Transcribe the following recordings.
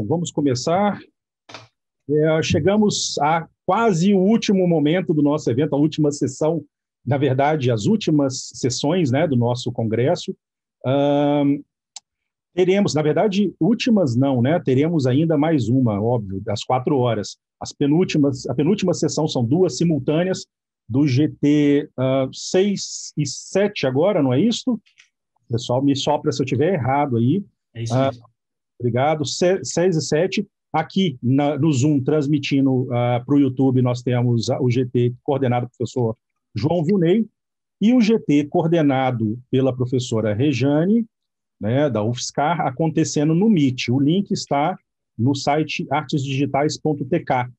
Bom, vamos começar. Chegamos a quase o último momento do nosso evento, a última sessão, na verdade, as últimas sessões, né, do nosso congresso. Teremos, na verdade, últimas não, né? Teremos ainda mais uma, óbvio, das 4 horas. A penúltima sessão são 2 simultâneas, do GT 6 e 7 agora, não é isso? Pessoal, me sopra se eu estiver errado aí. É isso mesmo. Obrigado. 6 e 7. Aqui no Zoom, transmitindo para o YouTube, nós temos o GT coordenado pelo professor João Vilney e o GT coordenado pela professora Rejane, né, da UFSCar, acontecendo no Meet. O link está no site artesdigitais.tk.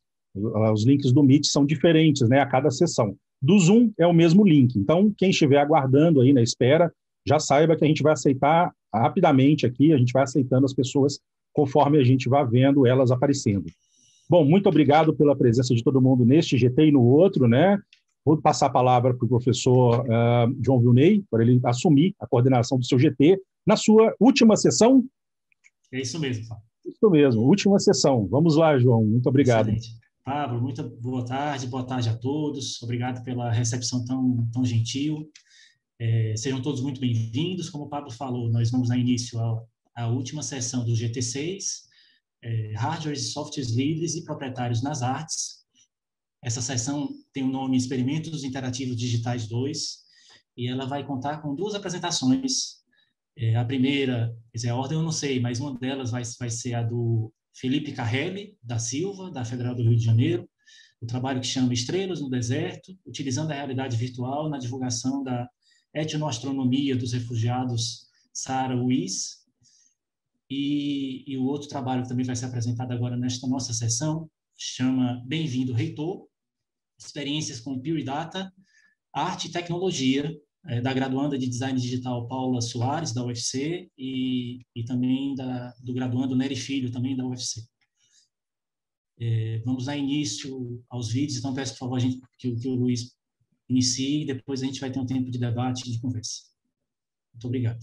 Os links do Meet são diferentes, né, a cada sessão. Do Zoom é o mesmo link. Então, quem estiver aguardando aí na espera, já saiba que a gente vai aceitar rapidamente aqui, a gente vai aceitando as pessoas conforme a gente vai vendo elas aparecendo. Bom, muito obrigado pela presença de todo mundo neste GT e no outro, né? Vou passar a palavra para o professor João Vilney, para ele assumir a coordenação do seu GT na sua última sessão. É isso mesmo, Pablo. Isso mesmo, última sessão. Vamos lá, João, muito obrigado. Excelente. Pablo, muito boa tarde a todos. Obrigado pela recepção tão gentil. Sejam todos muito bem-vindos. Como o Pablo falou, nós vamos dar início à última sessão do GT6, Hardware e Softwares Livres e Proprietários nas Artes. Essa sessão tem o nome Experimentos Interativos Digitais 2, e ela vai contar com 2 apresentações. A primeira, quer dizer, a ordem eu não sei, mas uma delas vai ser a do Felipe Carrelli da Silva, da Federal do Rio de Janeiro, o trabalho que chama Estrelas no Deserto, utilizando a realidade virtual na divulgação da etnoastronomia dos refugiados sarauís. E o outro trabalho que também vai ser apresentado agora nesta nossa sessão chama Bem-vindo, Reitor, experiências com Pure Data, arte e tecnologia, da graduanda de Design Digital Paula Soares, da UFC, e também do graduando Nery Filho, também da UFC. Vamos dar início aos vídeos, então peço, por favor, que o Luiz inicie, e depois a gente vai ter um tempo de debate e de conversa. Muito obrigado.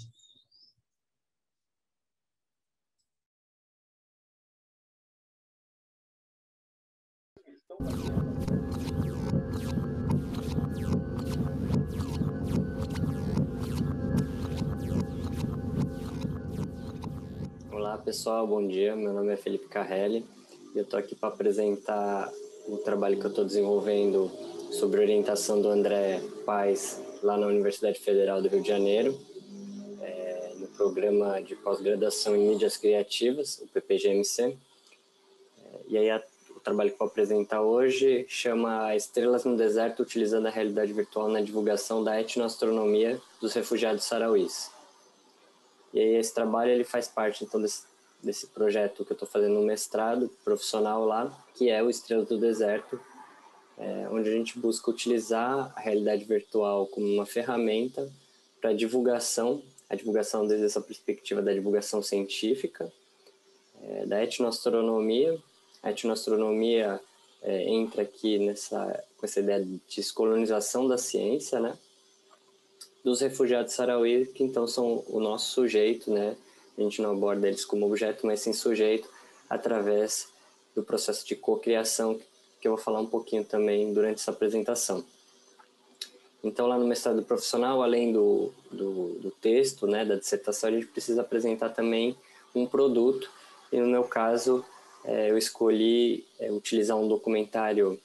Olá pessoal, bom dia, meu nome é Felipe Carrelli e eu estou aqui para apresentar o trabalho que eu estou desenvolvendo sobre orientação do André Paes lá na Universidade Federal do Rio de Janeiro, no programa de pós-graduação em mídias criativas, o PPGMC. E aí o trabalho que eu vou apresentar hoje chama Estrelas no Deserto, utilizando a realidade virtual na divulgação da etnoastronomia dos refugiados sarauís. E aí esse trabalho ele faz parte então desse projeto que eu estou fazendo no mestrado profissional lá, que é o Estrelas do Deserto, onde a gente busca utilizar a realidade virtual como uma ferramenta para a divulgação desde essa perspectiva da divulgação científica, da etnoastronomia. A etnoastronomia entra aqui com essa ideia de descolonização da ciência, né? Dos refugiados sarauís, que então são o nosso sujeito, né? A gente não aborda eles como objeto, mas sim sujeito, através do processo de cocriação, que eu vou falar um pouquinho também durante essa apresentação. Então, lá no mestrado profissional, além do texto, né, da dissertação, a gente precisa apresentar também um produto, e no meu caso, eu escolhi utilizar um documentário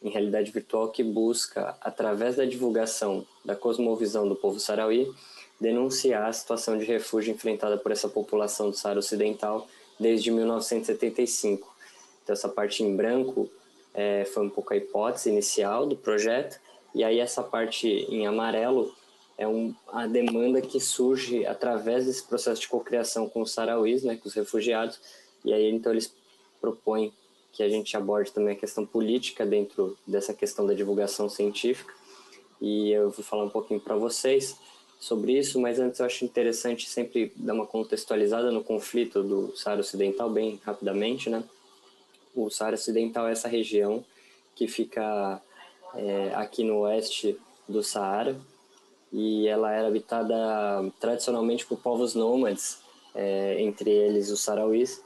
em realidade virtual que busca, através da divulgação da cosmovisão do povo sarauí, denunciar a situação de refúgio enfrentada por essa população do Saara Ocidental desde 1975. Então, essa parte em branco foi um pouco a hipótese inicial do projeto, e aí essa parte em amarelo é a demanda que surge através desse processo de cocriação com os sarauís, né, com os refugiados, e aí então eles propõem que a gente aborde também a questão política dentro dessa questão da divulgação científica, e eu vou falar um pouquinho para vocês sobre isso, mas antes eu acho interessante sempre dar uma contextualizada no conflito do Saara Ocidental, bem rapidamente, né? O Saara Ocidental é essa região que fica aqui no oeste do Saara, e ela era habitada tradicionalmente por povos nômades, entre eles os sarauís,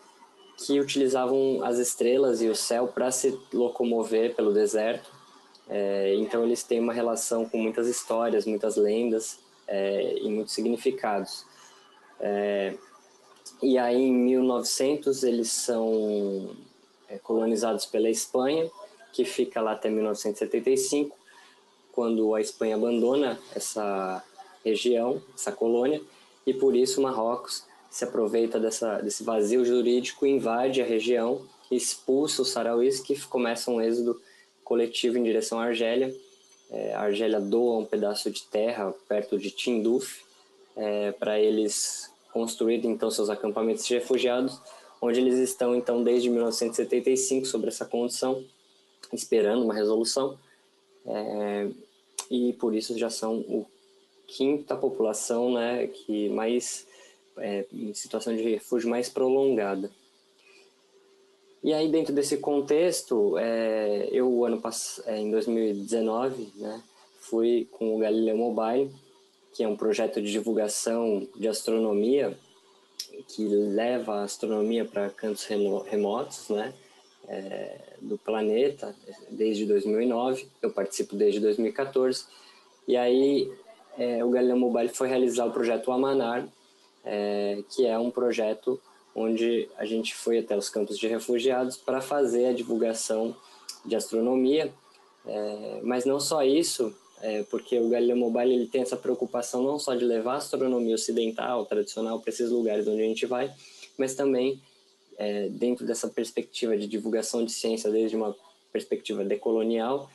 que utilizavam as estrelas e o céu para se locomover pelo deserto. Então eles têm uma relação com muitas histórias, muitas lendas e muitos significados. E aí em 1900 eles são colonizados pela Espanha, que fica lá até 1975, quando a Espanha abandona essa região, essa colônia, e por isso Marrocos se aproveita desse vazio jurídico, invade a região, expulsa os sarauís, que começam um êxodo coletivo em direção à Argélia. A Argélia doa um pedaço de terra perto de Tindouf para eles construírem então seus acampamentos de refugiados, onde eles estão então desde 1975 sobre essa condição, esperando uma resolução, e por isso já são a quinta população, né, que mais em situação de refúgio mais prolongada. E aí dentro desse contexto, eu em 2019, né, fui com o Galileu Mobile, que é um projeto de divulgação de astronomia que leva a astronomia para cantos remotos, né, do planeta desde 2009. Eu participo desde 2014. E aí o Galileu Mobile foi realizar o projeto Amanar, que é um projeto onde a gente foi até os campos de refugiados para fazer a divulgação de astronomia, mas não só isso, porque o Galileu Mobile ele tem essa preocupação não só de levar a astronomia ocidental, tradicional, para esses lugares onde a gente vai, mas também dentro dessa perspectiva de divulgação de ciência desde uma perspectiva decolonial,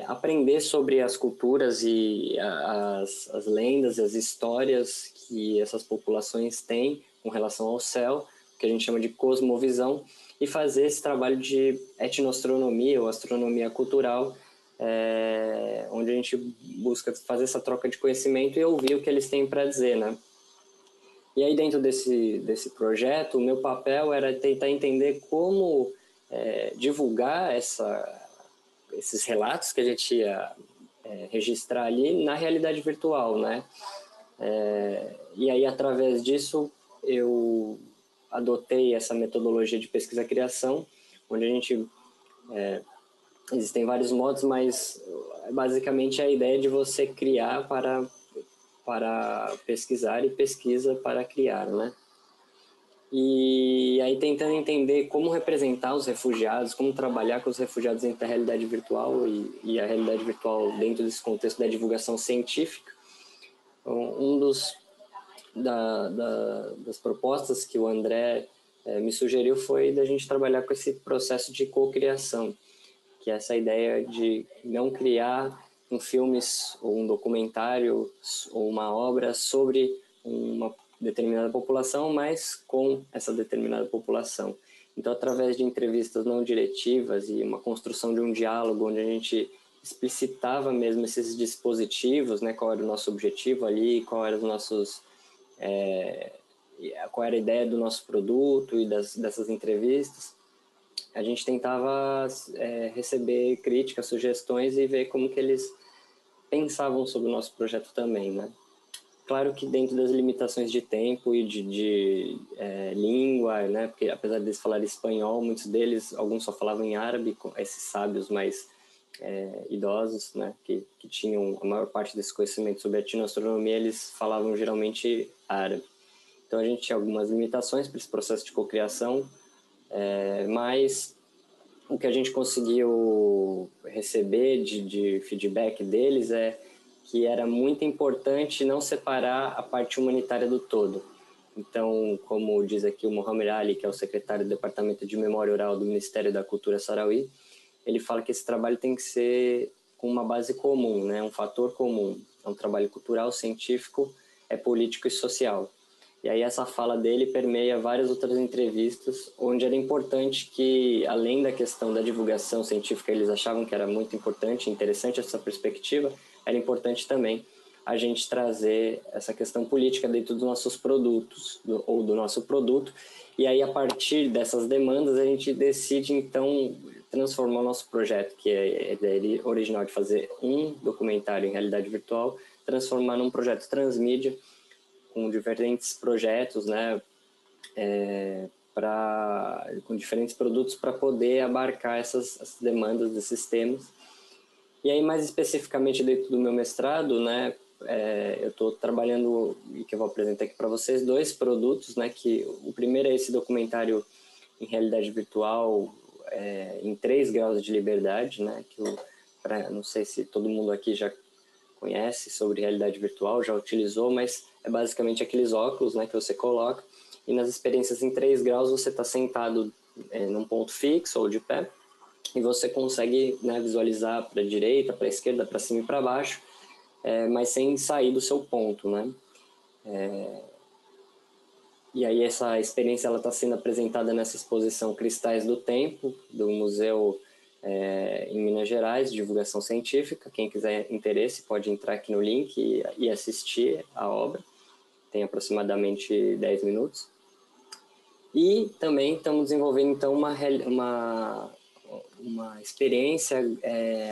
aprender sobre as culturas e as lendas e as histórias que essas populações têm com relação ao céu, que a gente chama de cosmovisão, e fazer esse trabalho de etnoastronomia ou astronomia cultural, onde a gente busca fazer essa troca de conhecimento e ouvir o que eles têm para dizer, né? E aí dentro desse projeto, o meu papel era tentar entender como divulgar esses relatos que a gente ia registrar ali na realidade virtual, né? E aí através disso eu adotei essa metodologia de pesquisa-criação, onde a gente existem vários modos, mas basicamente a ideia de você criar para pesquisar e pesquisa para criar, né? E aí tentando entender como representar os refugiados, como trabalhar com os refugiados dentro da realidade virtual e a realidade virtual dentro desse contexto da divulgação científica. Das propostas que o André me sugeriu foi da gente trabalhar com esse processo de cocriação, que é essa ideia de não criar um filme ou um documentário ou uma obra sobre uma determinada população, mas com essa determinada população. Então, através de entrevistas não diretivas e uma construção de um diálogo onde a gente explicitava mesmo esses dispositivos, né, qual era o nosso objetivo ali, qual era a ideia do nosso produto e dessas entrevistas, a gente tentava receber críticas, sugestões e ver como que eles pensavam sobre o nosso projeto também, né? Claro que dentro das limitações de tempo e de língua, né? Porque apesar deles falarem espanhol, muitos deles, alguns só falavam em árabe, esses sábios mais idosos, né? Que tinham a maior parte desse conhecimento sobre a etnoastronomia, eles falavam geralmente árabe. Então a gente tinha algumas limitações para esse processo de cocriação, mas o que a gente conseguiu receber de feedback deles é que era muito importante não separar a parte humanitária do todo. Então, como diz aqui o Mohamed Ali, que é o secretário do Departamento de Memória Oral do Ministério da Cultura Sarauí, ele fala que esse trabalho tem que ser com uma base comum, né? Um fator comum. É um trabalho cultural, científico, político e social. E aí essa fala dele permeia várias outras entrevistas, onde era importante que, além da questão da divulgação científica, eles achavam que era muito importante, interessante essa perspectiva, era importante também a gente trazer essa questão política dentro dos nossos produtos, ou do nosso produto, e aí a partir dessas demandas a gente decide então transformar o nosso projeto, que é a ideia original de fazer um documentário em realidade virtual, transformar num projeto transmídia, com diferentes projetos, né, com diferentes produtos para poder abarcar essas demandas desses temas. E aí, mais especificamente dentro do meu mestrado, né, eu estou trabalhando, e que eu vou apresentar aqui para vocês, 2 produtos, né, que o primeiro é esse documentário em realidade virtual, em 3 graus de liberdade, né, que não sei se todo mundo aqui já conhece sobre realidade virtual, já utilizou, mas é basicamente aqueles óculos, né, que você coloca, e nas experiências em 3 graus você está sentado num ponto fixo ou de pé, e você consegue, né, visualizar para a direita, para a esquerda, para cima e para baixo, mas sem sair do seu ponto, né? E aí essa experiência ela está sendo apresentada nessa exposição Cristais do Tempo, do Museu em Minas Gerais, divulgação científica. Quem quiser interesse pode entrar aqui no link e assistir a obra. Tem aproximadamente 10 minutos. E também estamos desenvolvendo então uma experiência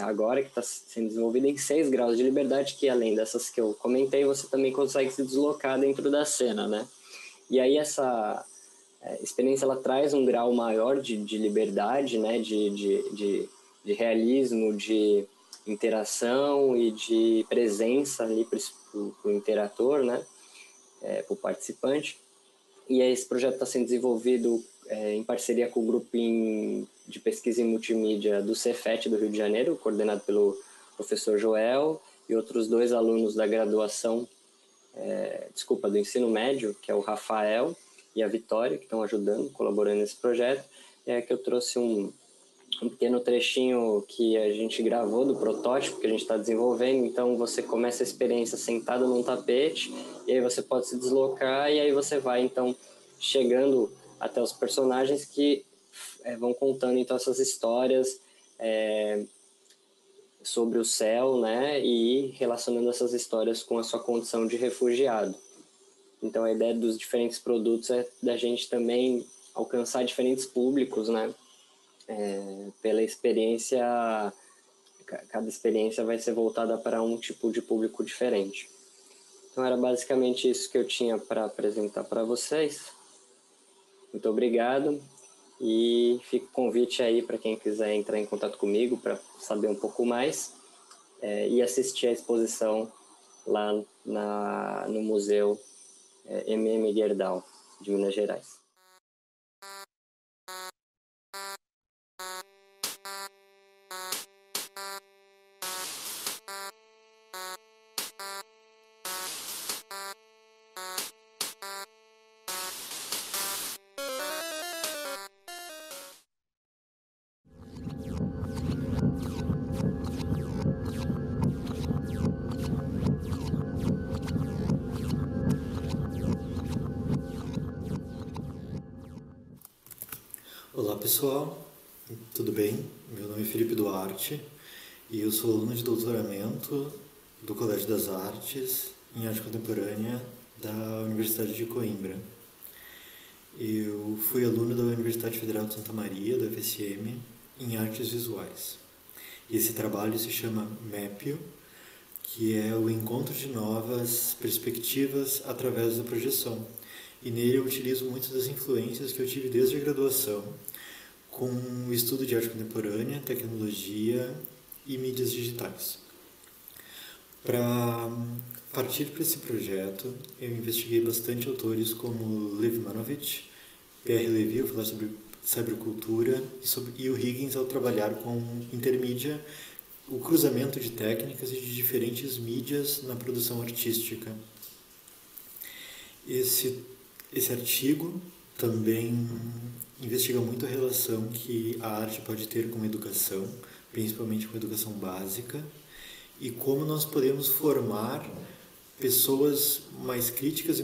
agora que está sendo desenvolvida em 6 graus de liberdade, que além dessas que eu comentei, você também consegue se deslocar dentro da cena, né? E aí essa experiência ela traz um grau maior de liberdade, né? De realismo, de interação e de presença ali para o interator, né? Para o participante. E esse projeto está sendo desenvolvido em parceria com o grupo de pesquisa em multimídia do Cefet do Rio de Janeiro, coordenado pelo professor Joel e outros 2 alunos da graduação, do ensino médio, que é o Rafael e a Vitória, que estão ajudando, colaborando nesse projeto. Que eu trouxe um pequeno trechinho que a gente gravou do protótipo que a gente está desenvolvendo. Então você começa a experiência sentado num tapete, e aí você pode se deslocar, e aí você vai então chegando até os personagens que vão contando então essas histórias sobre o céu, né, e relacionando essas histórias com a sua condição de refugiado. Então a ideia dos diferentes produtos é da gente também alcançar diferentes públicos, né, pela experiência. Cada experiência vai ser voltada para um tipo de público diferente. Então era basicamente isso que eu tinha para apresentar para vocês. Muito obrigado e fica o convite aí para quem quiser entrar em contato comigo para saber um pouco mais e assistir a exposição lá no Museu MM Gerdau, de Minas Gerais. Olá pessoal, tudo bem? Meu nome é Felipe Duarte e eu sou aluno de doutoramento do Colégio das Artes em Arte Contemporânea da Universidade de Coimbra. Eu fui aluno da Universidade Federal de Santa Maria, da UFSM, em Artes Visuais. E esse trabalho se chama MEPIO, que é o encontro de novas perspectivas através da projeção. E nele eu utilizo muitas das influências que eu tive desde a graduação, com o estudo de arte contemporânea, tecnologia e mídias digitais. Para partir para esse projeto, eu investiguei bastante autores como Lev Manovich, Pierre Levy, ao falar sobre cybercultura, e o Higgins ao trabalhar com intermídia, o cruzamento de técnicas e de diferentes mídias na produção artística. Esse artigo também investiga muito a relação que a arte pode ter com a educação, principalmente com a educação básica, e como nós podemos formar pessoas mais críticas e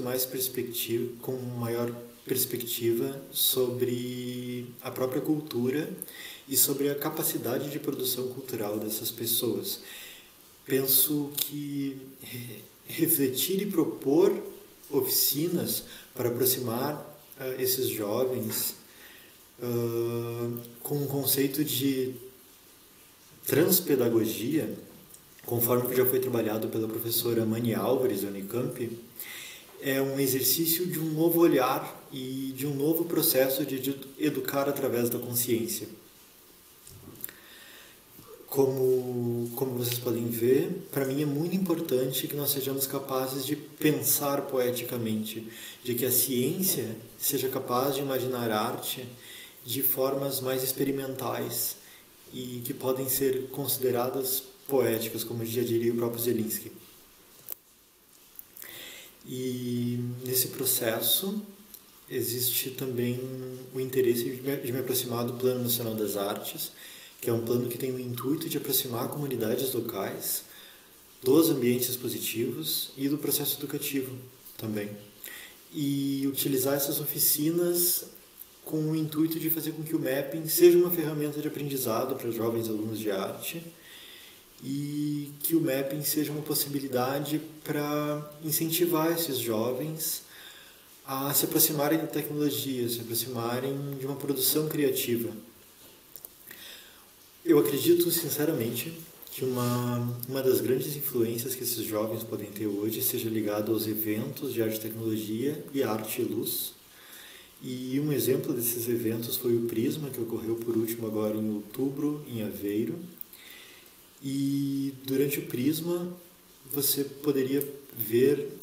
com maior perspectiva sobre a própria cultura e sobre a capacidade de produção cultural dessas pessoas. Penso que refletir e propor oficinas para aproximar esses jovens com um conceito de transpedagogia, conforme já foi trabalhado pela professora Mani Álvares, da Unicamp, é um exercício de um novo olhar e de um novo processo de educar através da consciência. Como vocês podem ver, para mim é muito importante que nós sejamos capazes de pensar poeticamente, de que a ciência seja capaz de imaginar arte de formas mais experimentais e que podem ser consideradas poéticas, como já diria o próprio Zelinsky. E nesse processo existe também o interesse de me aproximar do Plano Nacional das Artes, que é um plano que tem o intuito de aproximar comunidades locais dos ambientes expositivos e do processo educativo também. E utilizar essas oficinas com o intuito de fazer com que o mapping seja uma ferramenta de aprendizado para jovens alunos de arte e que o mapping seja uma possibilidade para incentivar esses jovens a se aproximarem da tecnologia, se aproximarem de uma produção criativa. Eu acredito, sinceramente, que uma das grandes influências que esses jovens podem ter hoje seja ligado aos eventos de arte e tecnologia e arte e luz. E um exemplo desses eventos foi o Prisma, que ocorreu por último agora em outubro, em Aveiro. E durante o Prisma você poderia ver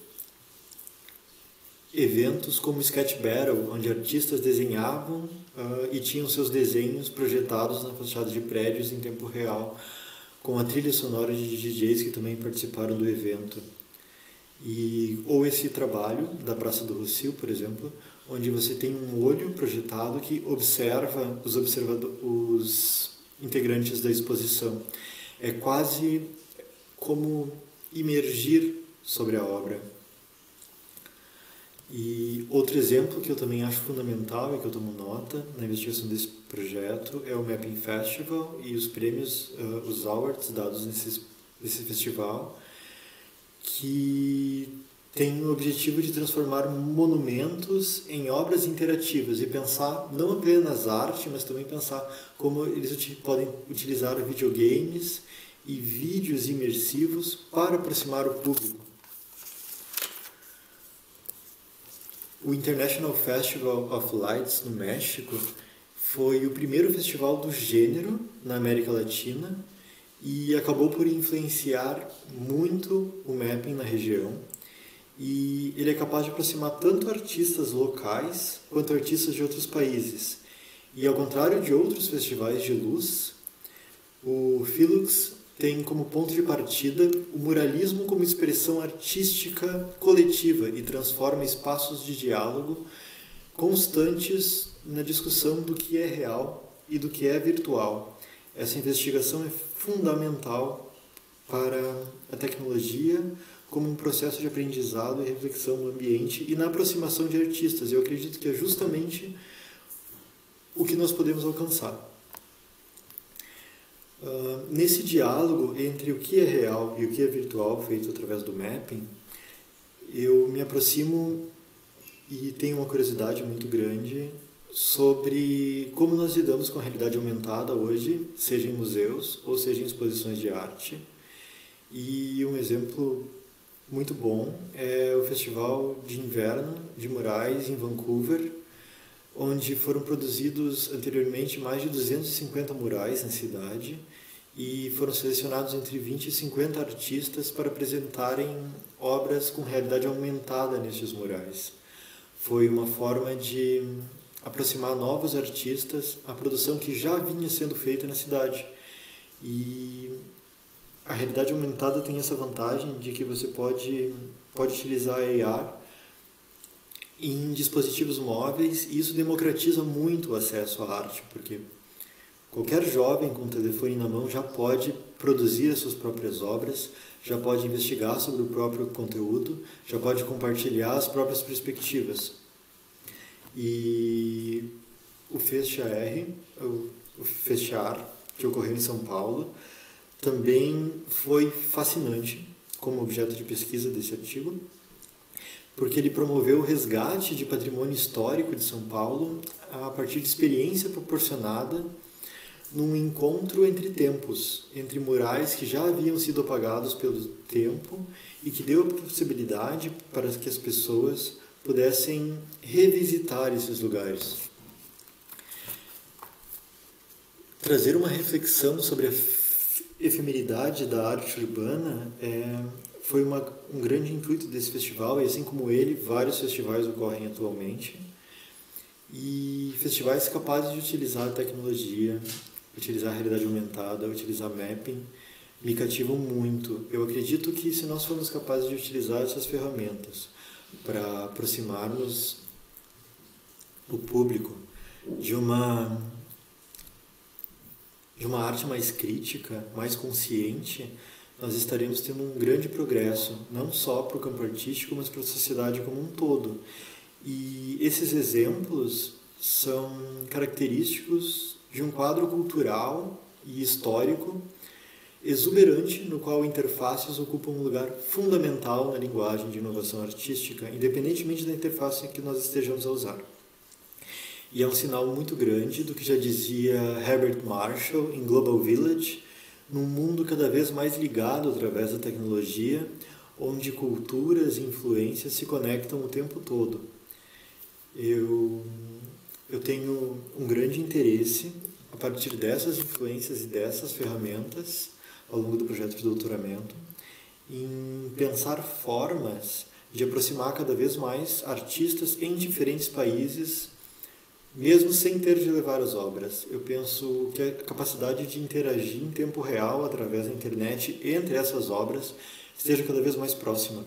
eventos como o Sketch Battle, onde artistas desenhavam e tinham seus desenhos projetados na fachada de prédios em tempo real, com a trilha sonora de DJs que também participaram do evento. Ou esse trabalho da Praça do Rossio, por exemplo, onde você tem um olho projetado que observa os integrantes da exposição. É quase como imergir sobre a obra. E outro exemplo que eu também acho fundamental e que eu tomo nota na investigação desse projeto é o Mapping Festival e os prêmios, os awards dados nesse festival, que tem o objetivo de transformar monumentos em obras interativas e pensar não apenas arte, mas também pensar como eles podem utilizar videogames e vídeos imersivos para aproximar o público. O International Festival of Lights, no México, foi o primeiro festival do gênero na América Latina e acabou por influenciar muito o mapping na região. E ele é capaz de aproximar tanto artistas locais quanto artistas de outros países. E ao contrário de outros festivais de luz, o Philux tem como ponto de partida o muralismo como expressão artística coletiva e transforma espaços de diálogo constantes na discussão do que é real e do que é virtual. Essa investigação é fundamental para a tecnologia como um processo de aprendizado e reflexão no ambiente e na aproximação de artistas. Eu acredito que é justamente o que nós podemos alcançar. Nesse diálogo entre o que é real e o que é virtual, feito através do mapping, eu me aproximo e tenho uma curiosidade muito grande sobre como nós lidamos com a realidade aumentada hoje, seja em museus ou seja em exposições de arte. E um exemplo muito bom é o Festival de Inverno de Murais em Vancouver, onde foram produzidos anteriormente mais de 250 murais na cidade e foram selecionados entre 20 e 50 artistas para apresentarem obras com realidade aumentada nesses murais. Foi uma forma de aproximar novos artistas à produção que já vinha sendo feita na cidade. E a realidade aumentada tem essa vantagem de que você pode utilizar a AR em dispositivos móveis, e isso democratiza muito o acesso à arte, porque qualquer jovem com o telefone na mão já pode produzir as suas próprias obras, já pode investigar sobre o próprio conteúdo, já pode compartilhar as próprias perspectivas. E o FestAR, que ocorreu em São Paulo, também foi fascinante como objeto de pesquisa desse artigo, porque ele promoveu o resgate de patrimônio histórico de São Paulo a partir de experiência proporcionada num encontro entre tempos, entre murais que já haviam sido apagados pelo tempo e que deu a possibilidade para que as pessoas pudessem revisitar esses lugares. Trazer uma reflexão sobre a efemeridade da arte urbana foi um grande intuito desse festival, e assim como ele, vários festivais ocorrem atualmente, e festivais capazes de utilizar a tecnologia, utilizar a realidade aumentada, utilizar mapping, me cativam muito. Eu acredito que se nós formos capazes de utilizar essas ferramentas para aproximarmos o público de uma arte mais crítica, mais consciente, nós estaremos tendo um grande progresso, não só para o campo artístico, mas para a sociedade como um todo. E esses exemplos são característicos de um quadro cultural e histórico exuberante, no qual interfaces ocupam um lugar fundamental na linguagem de inovação artística, independentemente da interface que nós estejamos a usar. E é um sinal muito grande do que já dizia Herbert Marshall em Global Village, num mundo cada vez mais ligado através da tecnologia, onde culturas e influências se conectam o tempo todo. Eu tenho um grande interesse, a partir dessas influências e dessas ferramentas, ao longo do projeto de doutoramento, em pensar formas de aproximar cada vez mais artistas em diferentes países, mesmo sem ter de levar as obras. Eu penso que a capacidade de interagir em tempo real, através da internet, entre essas obras, esteja cada vez mais próxima.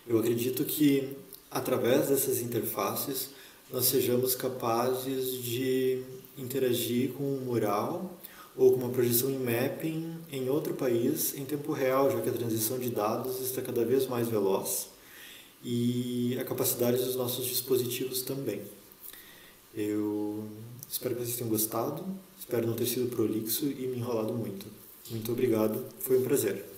Eu acredito que, através dessas interfaces, nós sejamos capazes de interagir com um mural ou com uma projeção em mapping em outro país em tempo real, já que a transição de dados está cada vez mais veloz e a capacidade dos nossos dispositivos também. Eu espero que vocês tenham gostado, espero não ter sido prolixo e me enrolado muito. Muito obrigado, foi um prazer.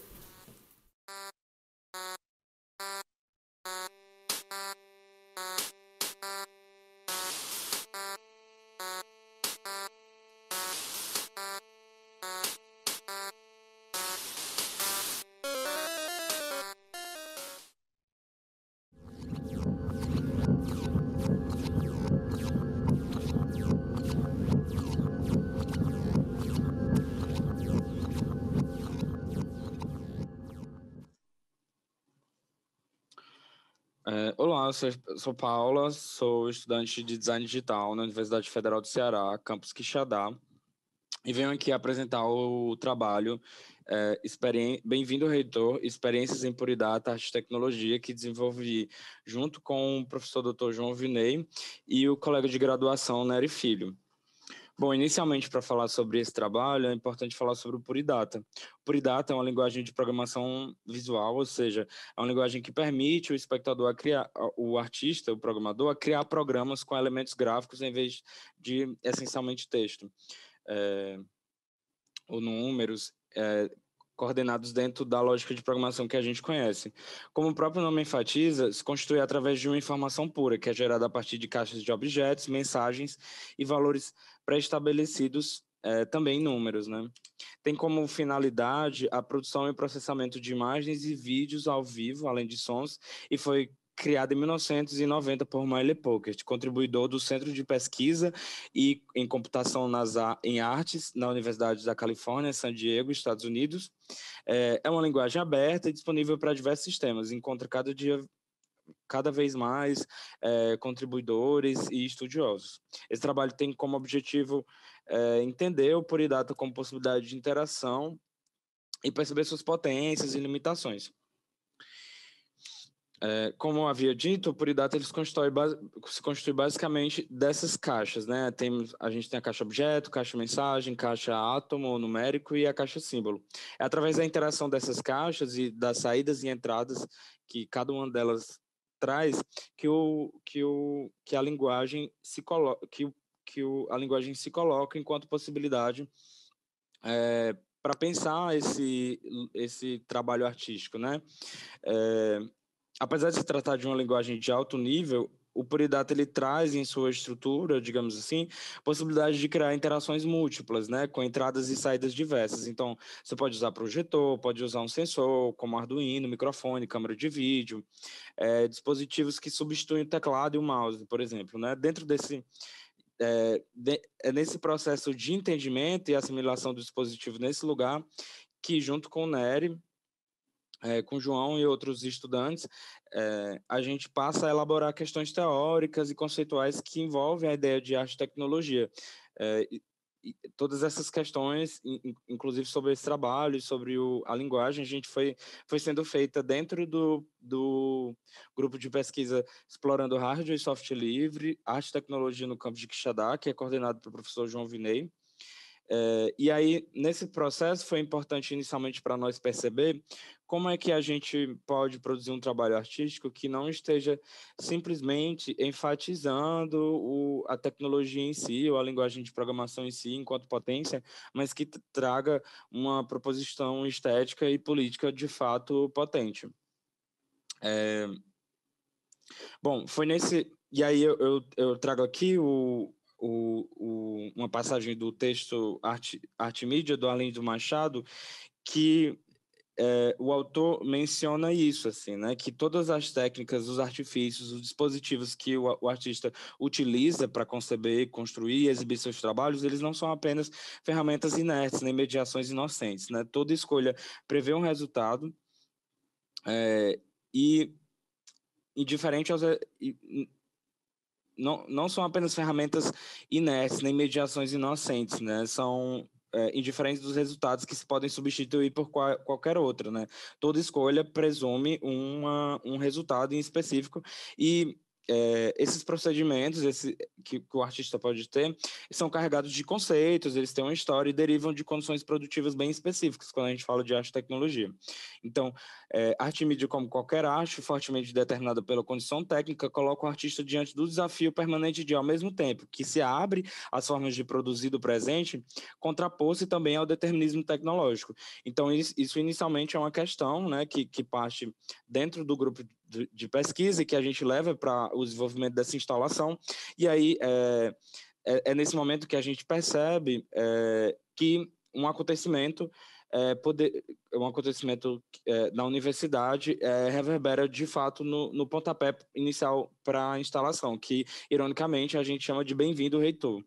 Olá, eu sou Paula, sou estudante de Design Digital na Universidade Federal do Ceará, campus Quixadá, e venho aqui apresentar o trabalho Bem-vindo, Reitor, Experiências em Pura Data, Arte e Tecnologia, que desenvolvi junto com o professor Dr. João Vinei e o colega de graduação, Nery Filho. Bom, inicialmente, para falar sobre esse trabalho, é importante falar sobre o Puridata. O Puridata é uma linguagem de programação visual, ou seja, é uma linguagem que permite o espectador a criar, o artista, o programador, a criar programas com elementos gráficos em vez de, essencialmente, texto. Ou números, coordenados dentro da lógica de programação que a gente conhece. Como o próprio nome enfatiza, se constitui através de uma informação pura, que é gerada a partir de caixas de objetos, mensagens e valores pré-estabelecidos, também em números, né? Tem como finalidade a produção e processamento de imagens e vídeos ao vivo, além de sons, e foi criada em 1990 por Miley Pocket, contribuidor do Centro de Pesquisa e em Computação em Artes na Universidade da Califórnia, San Diego, Estados Unidos. É uma linguagem aberta e disponível para diversos sistemas. Encontra cada vez mais contribuidores e estudiosos. Esse trabalho tem como objetivo entender o Puridata como possibilidade de interação e perceber suas potências e limitações. Como eu havia dito, o Puridata ele se constitui basicamente dessas caixas, né? A gente tem a caixa objeto, caixa mensagem, caixa átomo numérico e a caixa símbolo. É através da interação dessas caixas e das saídas e entradas que cada uma delas traz que a linguagem se coloca, a linguagem se coloca enquanto possibilidade para pensar esse trabalho artístico, né? Apesar de se tratar de uma linguagem de alto nível, o Polidata ele traz em sua estrutura, digamos assim, possibilidade de criar interações múltiplas, né, com entradas e saídas diversas. Então, você pode usar projetor, pode usar um sensor, como Arduino, microfone, câmera de vídeo, dispositivos que substituem o teclado e o mouse, por exemplo, né? Dentro desse nesse processo de entendimento e assimilação do dispositivo nesse lugar, que junto com o Nery, com o João e outros estudantes, a gente passa a elaborar questões teóricas e conceituais que envolvem a ideia de arte e tecnologia. E todas essas questões, inclusive sobre esse trabalho, sobre a linguagem, a gente foi sendo feita dentro do grupo de pesquisa Explorando Hardware e Software Livre, Arte e Tecnologia no Campus de Quixadá, que é coordenado pelo professor João Vinei. E aí, nesse processo, foi importante inicialmente para nós perceber como é que a gente pode produzir um trabalho artístico que não esteja simplesmente enfatizando a tecnologia em si, ou a linguagem de programação em si, enquanto potência, mas que traga uma proposição estética e política de fato potente. Bom, foi nesse... E aí eu trago aqui uma passagem do texto Arte e Mídia, do Arlindo Machado, que o autor menciona isso, assim, né, que todas as técnicas, os artifícios, os dispositivos que o artista utiliza para conceber, construir e exibir seus trabalhos, eles não são apenas ferramentas inertes, nem mediações inocentes, né? Toda escolha prevê um resultado e indiferente aos... não são apenas ferramentas inertes, nem mediações inocentes, né? São indiferentes dos resultados que se podem substituir por qualquer outra, né? Toda escolha presume um resultado em específico e esses procedimentos que o artista pode ter são carregados de conceitos, eles têm uma história e derivam de condições produtivas bem específicas quando a gente fala de arte e tecnologia. Então, arte e mídia, como qualquer arte, fortemente determinada pela condição técnica, coloca o artista diante do desafio permanente de, ao mesmo tempo, que se abre às formas de produzir do presente, contrapor-se também ao determinismo tecnológico. Então, isso inicialmente é uma questão, né, que parte dentro do grupo de pesquisa e que a gente leva para o desenvolvimento dessa instalação, e aí nesse momento que a gente percebe que um acontecimento na universidade reverbera de fato no pontapé inicial para a instalação, que ironicamente a gente chama de Bem-vindo Reitor.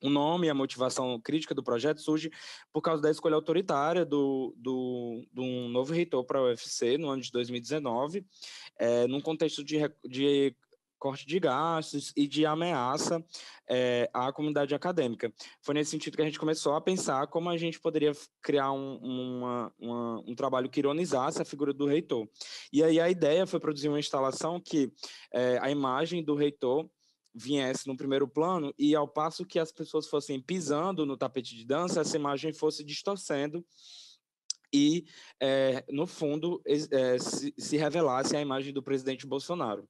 O nome e a motivação crítica do projeto surge por causa da escolha autoritária de um novo reitor para a UFC no ano de 2019, num contexto de corte de gastos e de ameaça à comunidade acadêmica. Foi nesse sentido que a gente começou a pensar como a gente poderia criar um trabalho que ironizasse a figura do reitor. E aí a ideia foi produzir uma instalação que a imagem do reitor viesse no primeiro plano e, ao passo que as pessoas fossem pisando no tapete de dança, essa imagem fosse distorcendo e, no fundo, se revelasse a imagem do presidente Bolsonaro.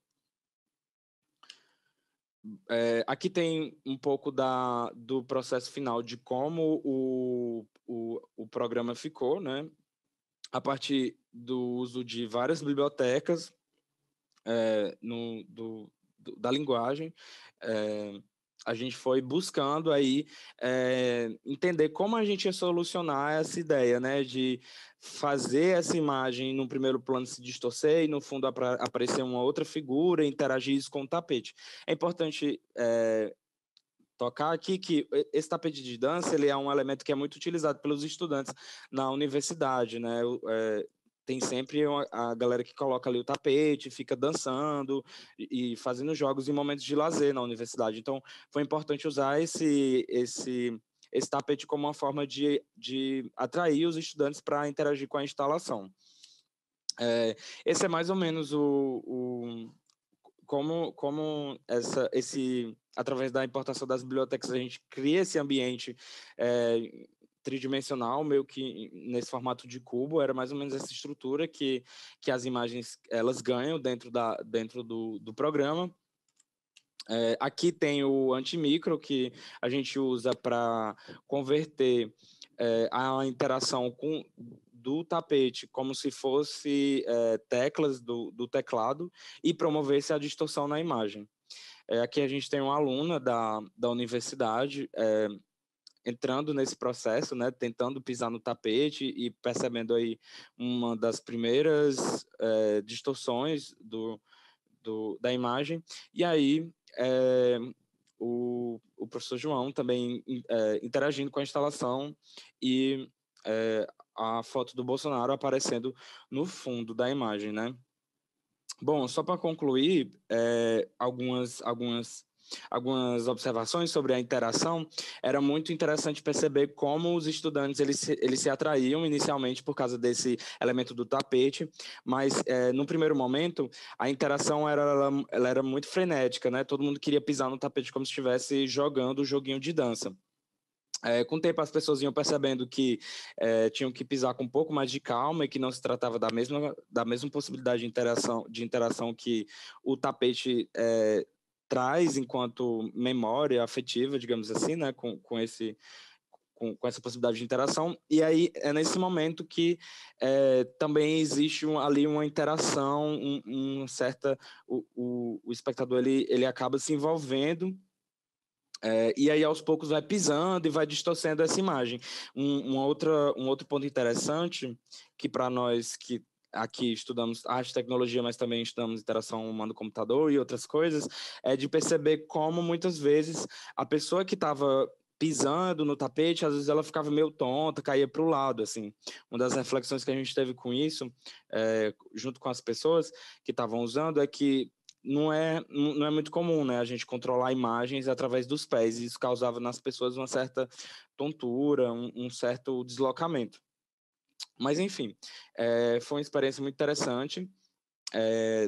Aqui tem um pouco do processo final de como o programa ficou, né? A partir do uso de várias bibliotecas da linguagem, a gente foi buscando aí entender como a gente ia solucionar essa ideia, né, de fazer essa imagem no primeiro plano se distorcer e no fundo aparecer uma outra figura, interagir isso com o tapete. É importante tocar aqui que esse tapete de dança ele é um elemento que é muito utilizado pelos estudantes na universidade, né? Tem sempre a galera que coloca ali o tapete, fica dançando e fazendo jogos em momentos de lazer na universidade. Então, foi importante usar esse tapete como uma forma de atrair os estudantes para interagir com a instalação. Esse é mais ou menos como através da importação das bibliotecas, a gente cria esse ambiente tridimensional, meio que nesse formato de cubo. Era mais ou menos essa estrutura que as imagens elas ganham dentro do programa. Aqui tem o antimicro, que a gente usa para converter a interação do tapete como se fosse teclas do teclado e promover-se a distorção na imagem. Aqui a gente tem uma aluna da universidade entrando nesse processo, né, tentando pisar no tapete e percebendo aí uma das primeiras distorções da imagem. E aí o professor João também interagindo com a instalação e a foto do Bolsonaro aparecendo no fundo da imagem, né? Bom, só para concluir, algumas observações sobre a interação. Era muito interessante perceber como os estudantes eles se atraíam inicialmente por causa desse elemento do tapete, mas no primeiro momento a interação ela era muito frenética, né? Todo mundo queria pisar no tapete como se estivesse jogando o joguinho de dança. Com o tempo as pessoas iam percebendo que tinham que pisar com um pouco mais de calma e que não se tratava da mesma possibilidade de interação que o tapete traz enquanto memória afetiva, digamos assim, né, com essa possibilidade de interação. E aí é nesse momento que também existe ali uma interação, o espectador ele acaba se envolvendo. E aí, aos poucos, vai pisando e vai distorcendo essa imagem. Um outro ponto interessante, que para nós que aqui estudamos arte e tecnologia, mas também estudamos interação humano-computador e outras coisas, é de perceber como, muitas vezes, a pessoa que estava pisando no tapete, às vezes ela ficava meio tonta, caía para o lado, assim. Uma das reflexões que a gente teve com isso, junto com as pessoas que estavam usando, é que não é muito comum, né, a gente controlar imagens através dos pés, e isso causava nas pessoas uma certa tontura, um certo deslocamento. Mas, enfim, foi uma experiência muito interessante,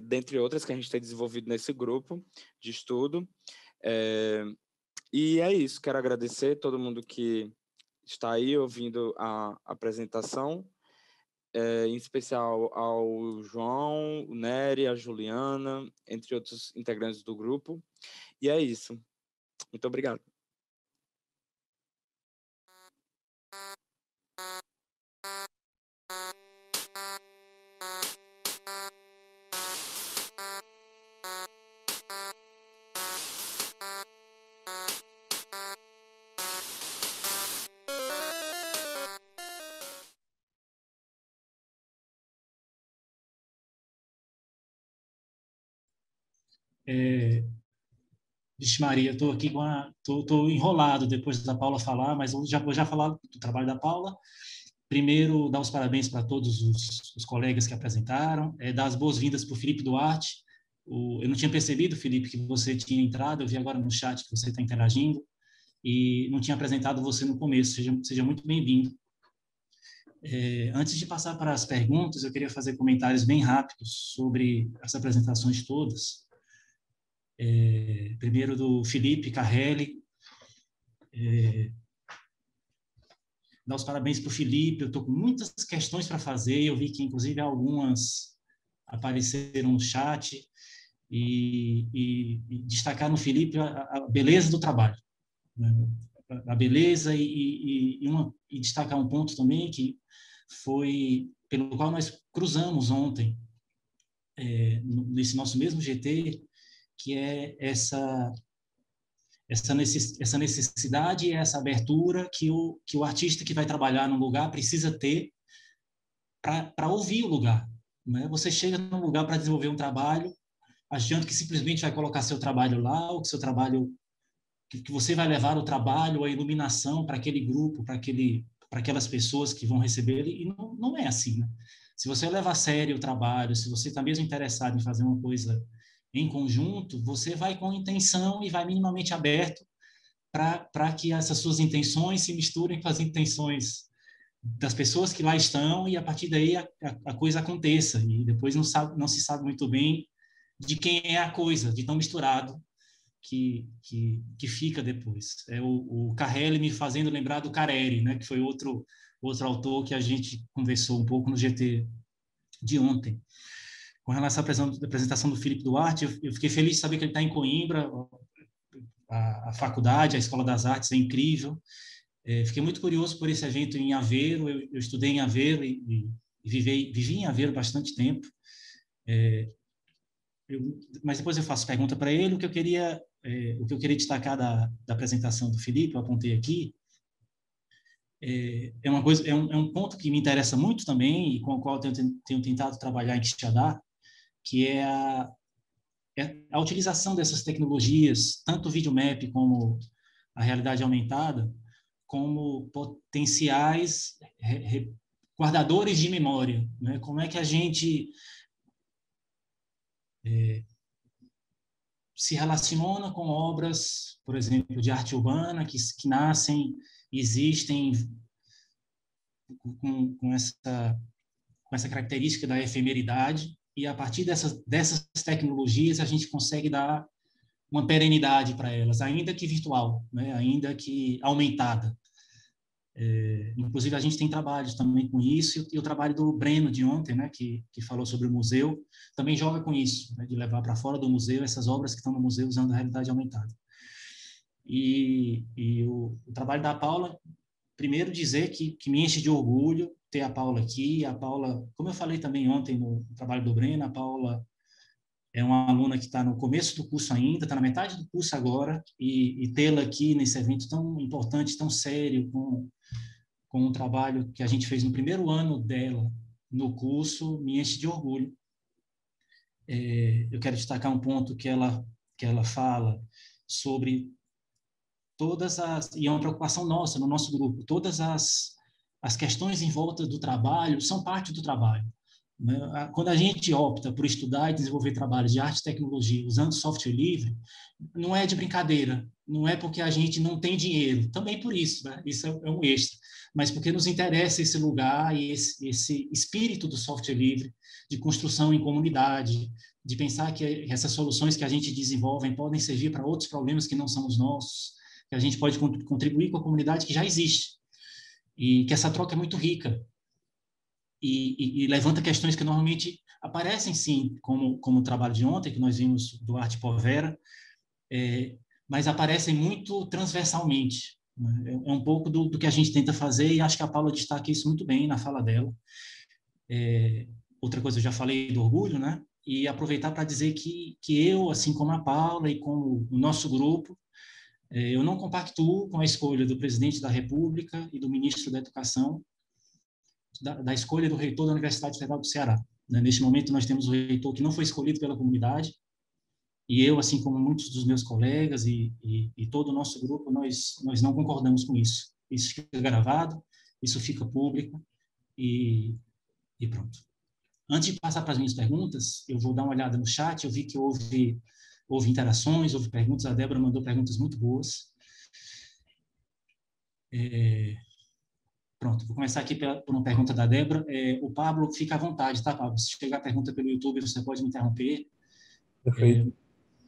dentre outras que a gente tem desenvolvido nesse grupo de estudo. E é isso, quero agradecer a todo mundo que está aí ouvindo a apresentação, em especial ao João, o Nery, a Juliana, entre outros integrantes do grupo. E é isso. Muito obrigado. Vixe Maria, estou aqui tô enrolado depois da Paula falar, mas eu já vou falar do trabalho da Paula. Primeiro, dar os parabéns para todos os colegas que apresentaram, dar as boas-vindas para o Felipe Duarte. Eu não tinha percebido, Felipe, que você tinha entrado, eu vi agora no chat que você está interagindo, e não tinha apresentado você no começo. Seja muito bem-vindo. Antes de passar para as perguntas, eu queria fazer comentários bem rápidos sobre as apresentações todas. Primeiro do Felipe Carrelli, dar os parabéns para o Felipe. Eu estou com muitas questões para fazer, eu vi que inclusive algumas apareceram no chat, e destacar no Felipe a beleza do trabalho, né? A beleza e destacar um ponto também que foi pelo qual nós cruzamos ontem, nesse nosso mesmo GT, que é essa necessidade e essa abertura que o artista que vai trabalhar num lugar precisa ter para ouvir o lugar, né? Você chega num lugar para desenvolver um trabalho, achando que simplesmente vai colocar seu trabalho lá, ou que seu trabalho, que você vai levar o trabalho, a iluminação para aquele grupo, para aquelas pessoas que vão receber ele, e não é assim, né? Se você leva a sério o trabalho, se você está mesmo interessado em fazer uma coisa em conjunto, você vai com intenção e vai minimamente aberto para que essas suas intenções se misturem com as intenções das pessoas que lá estão, e a partir daí a coisa aconteça, e depois não se sabe muito bem de quem é a coisa, de tão misturado que fica depois. O Carrelli me fazendo lembrar do Careri, né, que foi outro autor que a gente conversou um pouco no GT de ontem. Com relação à apresentação do Felipe Duarte, eu fiquei feliz de saber que ele está em Coimbra, a faculdade, a Escola das Artes é incrível. Fiquei muito curioso por esse evento em Aveiro. Eu estudei em Aveiro e vivi em Aveiro bastante tempo. Mas depois eu faço pergunta para ele. O que eu queria o que eu queria destacar da apresentação do Felipe, eu apontei aqui, uma coisa, é um ponto que me interessa muito também e com o qual eu tenho tentado trabalhar em Quixadá, que é a utilização dessas tecnologias, tanto o videomap como a realidade aumentada, como potenciais guardadores de memória, né? Como é que a gente se relaciona com obras, por exemplo, de arte urbana que nascem, existem com essa característica da efemeridade, e a partir dessas tecnologias a gente consegue dar uma perenidade para elas, ainda que virtual, né? Ainda que aumentada. Inclusive, a gente tem trabalhos também com isso, e o trabalho do Breno de ontem, né, que falou sobre o museu, também joga com isso, né, de levar para fora do museu essas obras que estão no museu usando a realidade aumentada. E o trabalho da Paula, primeiro dizer que me enche de orgulho ter a Paula aqui. A Paula, como eu falei também ontem no trabalho do Breno, a Paula é uma aluna que está no começo do curso ainda, está na metade do curso agora, e tê-la aqui nesse evento tão importante, tão sério, com um trabalho que a gente fez no primeiro ano dela no curso, me enche de orgulho. Eu quero destacar um ponto que ela fala sobre e é uma preocupação nossa, no nosso grupo, todas as questões em volta do trabalho são parte do trabalho. Quando a gente opta por estudar e desenvolver trabalhos de arte e tecnologia usando software livre, não é de brincadeira, não é porque a gente não tem dinheiro, também por isso, né? Isso é um extra, mas porque nos interessa esse lugar e esse espírito do software livre, de construção em comunidade, de pensar que essas soluções que a gente desenvolve podem servir para outros problemas que não são os nossos, que a gente pode contribuir com a comunidade que já existe, e que essa troca é muito rica. E levanta questões que normalmente aparecem, sim, como o trabalho de ontem, que nós vimos do Arte Povera, mas aparecem muito transversalmente. Né? É um pouco do que a gente tenta fazer, e acho que a Paula destaca isso muito bem na fala dela. Outra coisa, eu já falei do orgulho, né? E aproveitar para dizer que eu, assim como a Paula e como o nosso grupo, eu não compactuo com a escolha do presidente da República e do ministro da Educação da escolha do reitor da Universidade Federal do Ceará. Neste momento, nós temos o reitor que não foi escolhido pela comunidade, e eu, assim como muitos dos meus colegas e todo o nosso grupo, nós não concordamos com isso. Isso fica gravado, isso fica público, e pronto. Antes de passar para as minhas perguntas, eu vou dar uma olhada no chat. Eu vi que houve interações, houve perguntas. A Débora mandou perguntas muito boas. Pronto, vou começar aqui por uma pergunta da Débora. O Pablo, fica à vontade, tá, Pablo? Se chegar a pergunta pelo YouTube, você pode me interromper. Perfeito.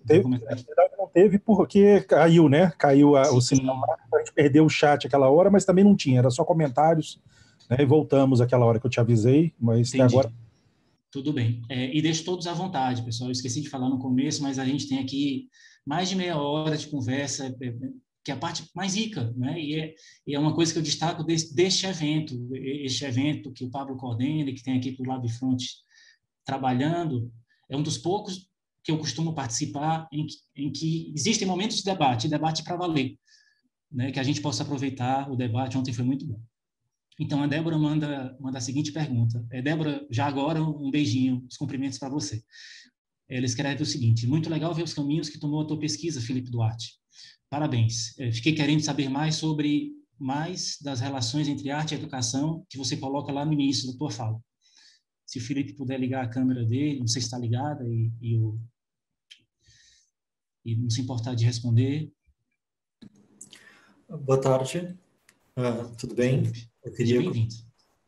Na verdade, não teve porque caiu, né? Caiu o sinal. A gente perdeu o chat aquela hora, mas também não tinha, era só comentários, né? E voltamos aquela hora que eu te avisei, mas até agora... Tudo bem. E deixo todos à vontade, pessoal. Eu esqueci de falar no começo, mas a gente tem aqui mais de meia hora de conversa, que é a parte mais rica, né? E é uma coisa que eu destaco deste evento, este evento que o Pablo coordena e que tem aqui para o Labfront trabalhando, é um dos poucos que eu costumo participar em que existem momentos de debate para valer, né? Que a gente possa aproveitar o debate. Ontem foi muito bom. Então, a Débora manda a seguinte pergunta. Débora, já agora um beijinho, os cumprimentos para você. Ela escreve o seguinte: muito legal ver os caminhos que tomou a tua pesquisa, Felipe Duarte. Parabéns. Fiquei querendo saber mais das relações entre arte e educação que você coloca lá no início da tua fala. Se o Felipe puder ligar a câmera dele, não sei se está ligada, e não se importar de responder. Boa tarde. Tudo bem? Eu queria,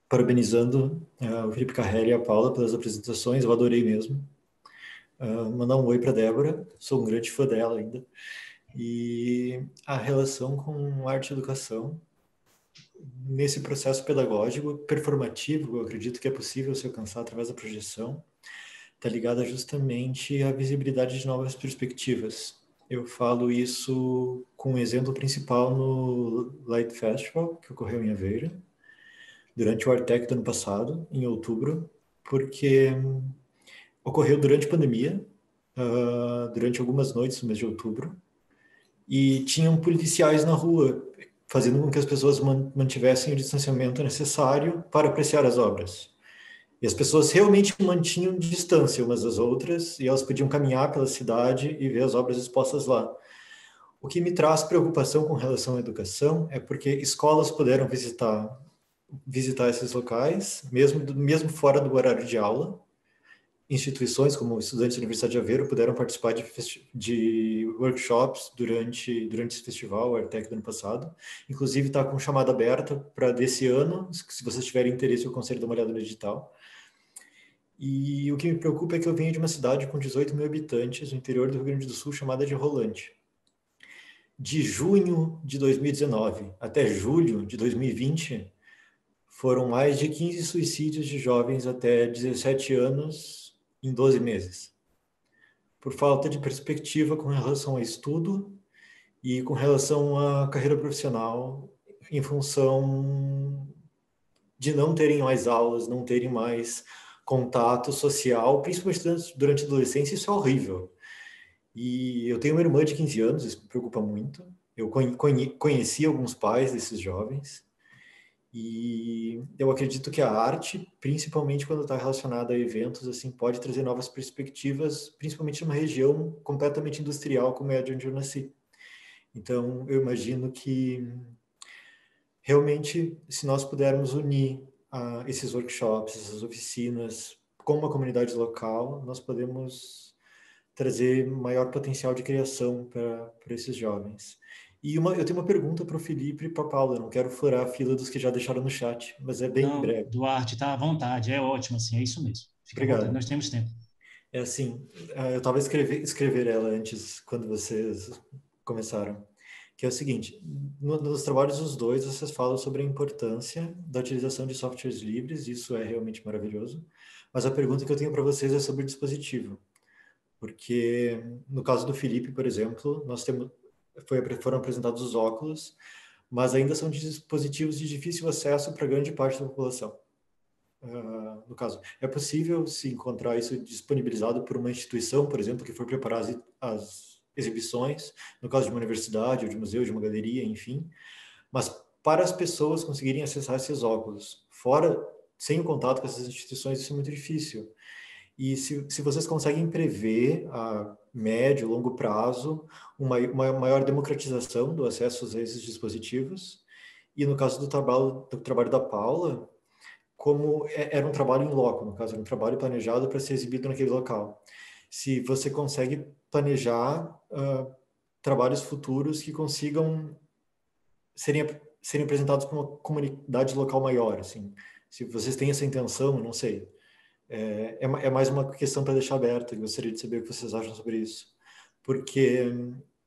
parabenizando o Felipe Carrelli e a Paula pelas apresentações, eu adorei mesmo. Mandar um oi para a Débora, sou um grande fã dela ainda. E a relação com arte e educação, nesse processo pedagógico, performativo, eu acredito que é possível se alcançar através da projeção, está ligada justamente à visibilidade de novas perspectivas. Eu falo isso com um exemplo principal no Light Festival, que ocorreu em Aveiro, durante o Artec do ano passado, em outubro, porque ocorreu durante a pandemia, durante algumas noites no mês de outubro, e tinham policiais na rua, fazendo com que as pessoas mantivessem o distanciamento necessário para apreciar as obras. E as pessoas realmente mantinham distância umas das outras, e elas podiam caminhar pela cidade e ver as obras expostas lá. O que me traz preocupação com relação à educação é porque escolas puderam visitar esses locais, mesmo fora do horário de aula. Instituições como estudantes da Universidade de Aveiro puderam participar de workshops durante esse festival, o Artec do ano passado. Inclusive está com chamada aberta para desse ano, se vocês tiverem interesse, eu aconselho dar uma olhada no edital. E o que me preocupa é que eu venho de uma cidade com 18 mil habitantes, no interior do Rio Grande do Sul, chamada de Rolante. De junho de 2019 até julho de 2020, foram mais de 15 suicídios de jovens até 17 anos em 12 meses. Por falta de perspectiva com relação ao estudo e com relação à carreira profissional, em função de não terem mais aulas, não terem mais contato social, principalmente durante a adolescência, isso é horrível. E eu tenho uma irmã de 15 anos, isso me preocupa muito. Eu conheci alguns pais desses jovens, e eu acredito que a arte, principalmente quando está relacionada a eventos, assim, pode trazer novas perspectivas, principalmente numa região completamente industrial como é a de onde eu nasci. Então, eu imagino que realmente, se nós pudermos unir esses workshops, essas oficinas, com uma comunidade local, nós podemos trazer maior potencial de criação para esses jovens. E eu tenho uma pergunta para o Felipe e para a Paula, eu não quero furar a fila dos que já deixaram no chat, mas é bem Não, breve. Duarte, tá à vontade, é ótimo, assim, é isso mesmo. Fica à vontade, Obrigado. nós temos tempo. É assim, eu estava escrever ela antes, quando vocês começaram, que é o seguinte, nos trabalhos dos dois, vocês falam sobre a importância da utilização de softwares livres, isso é realmente maravilhoso, mas a pergunta que eu tenho para vocês é sobre o dispositivo, porque no caso do Felipe, por exemplo, foram apresentados os óculos, mas ainda são dispositivos de difícil acesso para grande parte da população. No caso, é possível se encontrar isso disponibilizado por uma instituição, por exemplo, que for preparar as exibições, no caso de uma universidade, ou de um museu, de uma galeria, enfim, mas para as pessoas conseguirem acessar esses óculos, sem o contato com essas instituições, isso é muito difícil. E se vocês conseguem prever a médio, longo prazo, uma maior democratização do acesso a esses dispositivos, e no caso do trabalho da Paula, como era um trabalho em loco, no caso, era um trabalho planejado para ser exibido naquele local. Se você consegue planejar trabalhos futuros que consigam serem apresentados para uma comunidade local maior, assim. Se vocês têm essa intenção, não sei. É mais uma questão para deixar aberta, eu gostaria de saber o que vocês acham sobre isso. Porque,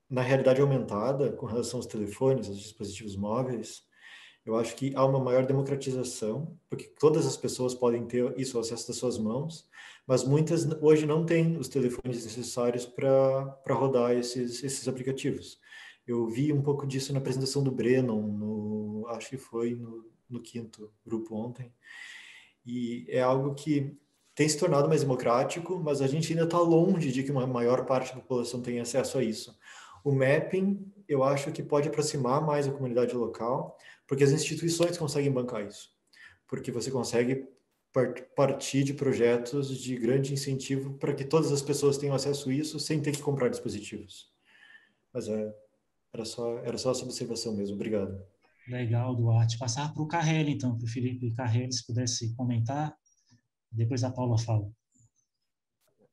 na realidade aumentada, com relação aos telefones, aos dispositivos móveis, eu acho que há uma maior democratização, porque todas as pessoas podem ter isso ao acesso das suas mãos, mas muitas hoje não têm os telefones necessários para rodar esses aplicativos. Eu vi um pouco disso na apresentação do Brennan, acho que foi no quinto grupo ontem, e é algo que tem se tornado mais democrático, mas a gente ainda está longe de que uma maior parte da população tenha acesso a isso. O mapping, eu acho que pode aproximar mais a comunidade local, porque as instituições conseguem bancar isso. Porque você consegue partir de projetos de grande incentivo para que todas as pessoas tenham acesso a isso sem ter que comprar dispositivos. Mas era só essa observação mesmo. Obrigado. Legal, Duarte. Passar para o Carrelli, então, para o Felipe Carrelli, se pudesse comentar, depois a Paula fala.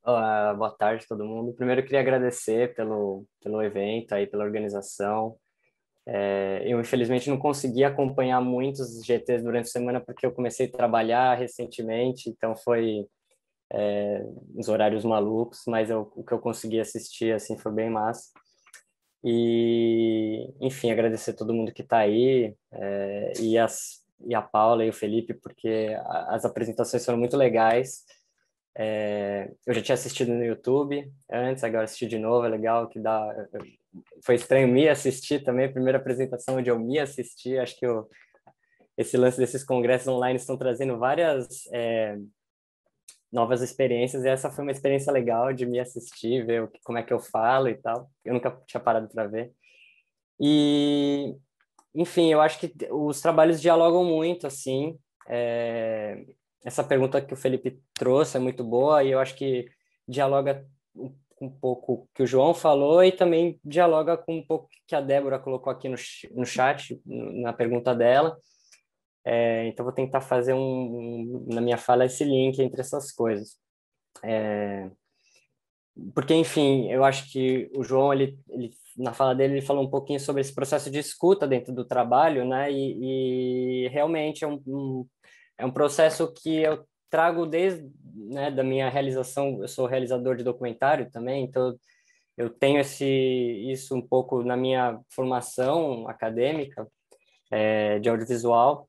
Olá, boa tarde a todo mundo. Primeiro eu queria agradecer pelo evento, aí, pela organização. Eu, infelizmente, não consegui acompanhar muitos GTs durante a semana porque eu comecei a trabalhar recentemente, então foi uns horários malucos, mas o que eu consegui assistir assim, foi bem massa. E, enfim, agradecer a todo mundo que está aí, e a Paula e o Felipe, porque as apresentações foram muito legais. Eu já tinha assistido no YouTube antes, agora assisti de novo, é legal que foi estranho me assistir também, primeira apresentação onde eu me assisti, acho que esse lance desses congressos online estão trazendo várias novas experiências, e essa foi uma experiência legal de me assistir, ver como é que eu falo e tal, eu nunca tinha parado para ver. E, enfim, eu acho que os trabalhos dialogam muito, assim. Essa pergunta que o Felipe trouxe é muito boa e eu acho que dialoga um pouco o que o João falou e também dialoga com um pouco que a Débora colocou aqui no chat, na pergunta dela. Então, vou tentar fazer na minha fala esse link entre essas coisas. Porque, enfim, eu acho que o João, na fala dele, ele falou um pouquinho sobre esse processo de escuta dentro do trabalho, né? E realmente é um processo que eu trago desde, né, da minha realização. Eu sou realizador de documentário também, então eu tenho isso um pouco na minha formação acadêmica, de audiovisual.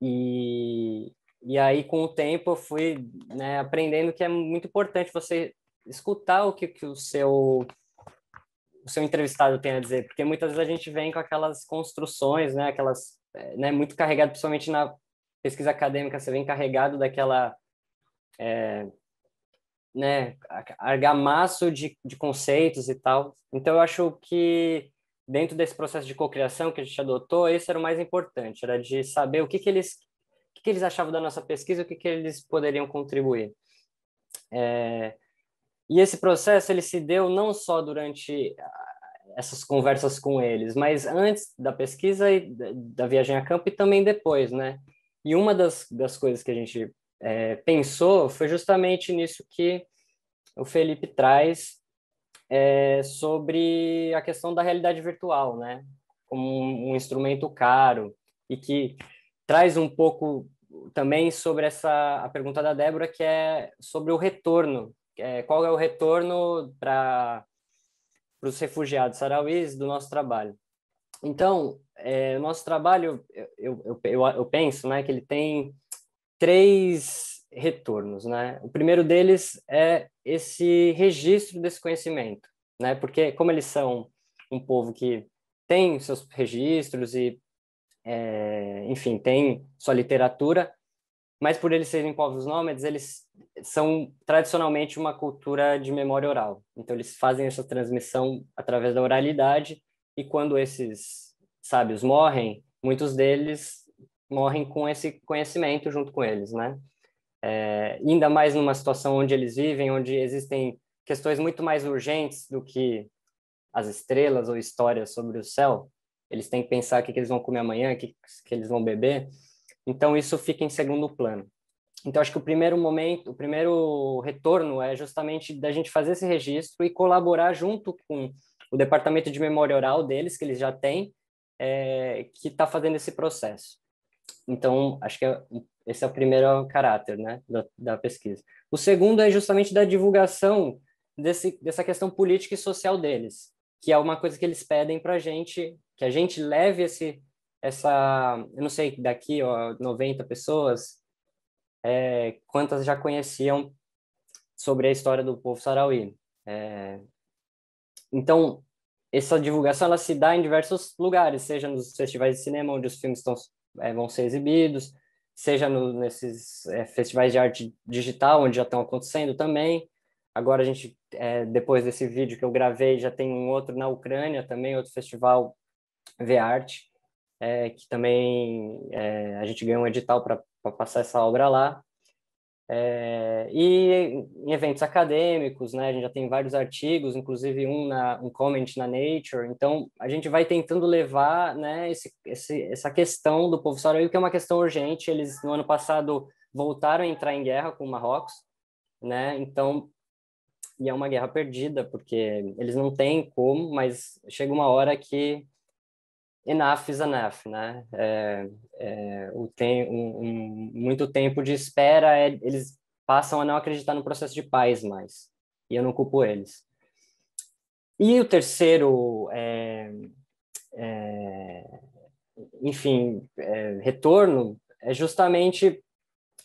E aí, com o tempo, eu fui, né, aprendendo que é muito importante você escutar o que o seu entrevistado tem a dizer, porque muitas vezes a gente vem com aquelas construções, né, né, muito carregado, principalmente na pesquisa acadêmica, você vem carregado daquela, né, argamaço de conceitos e tal. Então, eu acho que dentro desse processo de cocriação que a gente adotou, esse era o mais importante, era de saber o que eles achavam da nossa pesquisa, o que eles poderiam contribuir. E esse processo ele se deu não só durante essas conversas com eles, mas antes da pesquisa e da viagem a campo e também depois, né? E uma das coisas que a gente pensou foi justamente nisso que o Felipe traz sobre a questão da realidade virtual, né? Como um instrumento caro e que traz um pouco também sobre a pergunta da Débora, que é sobre o retorno. Qual é o retorno para os refugiados sarauís do nosso trabalho? Então, o nosso trabalho, eu penso, né, que ele tem 3 retornos, né? O primeiro deles é esse registro desse conhecimento, né? Porque como eles são um povo que tem seus registros e, enfim, tem sua literatura, mas por eles serem povos nômades, eles são tradicionalmente uma cultura de memória oral. Então, eles fazem essa transmissão através da oralidade, e quando esses sábios morrem, muitos deles morrem com esse conhecimento junto com eles, né? Ainda mais numa situação onde eles vivem, onde existem questões muito mais urgentes do que as estrelas ou histórias sobre o céu. Eles têm que pensar o que eles vão comer amanhã, o que eles vão beber. Então, isso fica em segundo plano. Então, acho que o primeiro retorno é justamente da gente fazer esse registro e colaborar junto com o departamento de memória oral deles, que eles já têm, que está fazendo esse processo. Então, acho que esse é o primeiro caráter, né, da pesquisa. O segundo é justamente da divulgação dessa questão política e social deles, que é uma coisa que eles pedem para a gente, que a gente leve eu não sei, daqui, 90 pessoas, quantas já conheciam sobre a história do povo sarauí. Então, essa divulgação ela se dá em diversos lugares, seja nos festivais de cinema, onde os filmes vão ser exibidos, seja nesses festivais de arte digital, onde já estão acontecendo também. Agora, depois desse vídeo que eu gravei, já tem um outro na Ucrânia também, outro festival V-Arte, que também a gente ganhou um edital para passar essa obra lá. E em eventos acadêmicos, né, a gente já tem vários artigos, inclusive um comment na Nature. Então, a gente vai tentando levar, né, essa questão do povo sarauí, que é uma questão urgente. Eles, no ano passado, voltaram a entrar em guerra com o Marrocos, né? Então, e é uma guerra perdida, porque eles não têm como, mas chega uma hora que enough is enough, né? Muito tempo de espera, eles passam a não acreditar no processo de paz mais, e eu não culpo eles. E o terceiro, retorno é justamente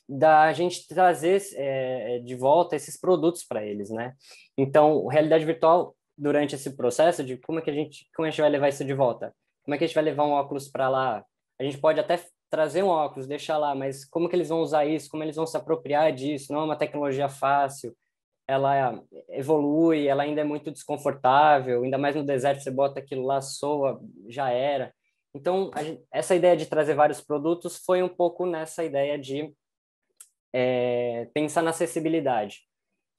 da gente trazer de volta esses produtos para eles, né? Então, realidade virtual, durante esse processo de como a gente vai levar isso de volta? Como é que a gente vai levar um óculos para lá? A gente pode até trazer um óculos, deixar lá, mas como que eles vão usar isso? Como eles vão se apropriar disso? Não é uma tecnologia fácil. ela evolui, ela ainda é muito desconfortável, ainda mais no deserto, você bota aquilo lá, soa, já era. Então, essa ideia de trazer vários produtos foi um pouco nessa ideia de pensar na acessibilidade.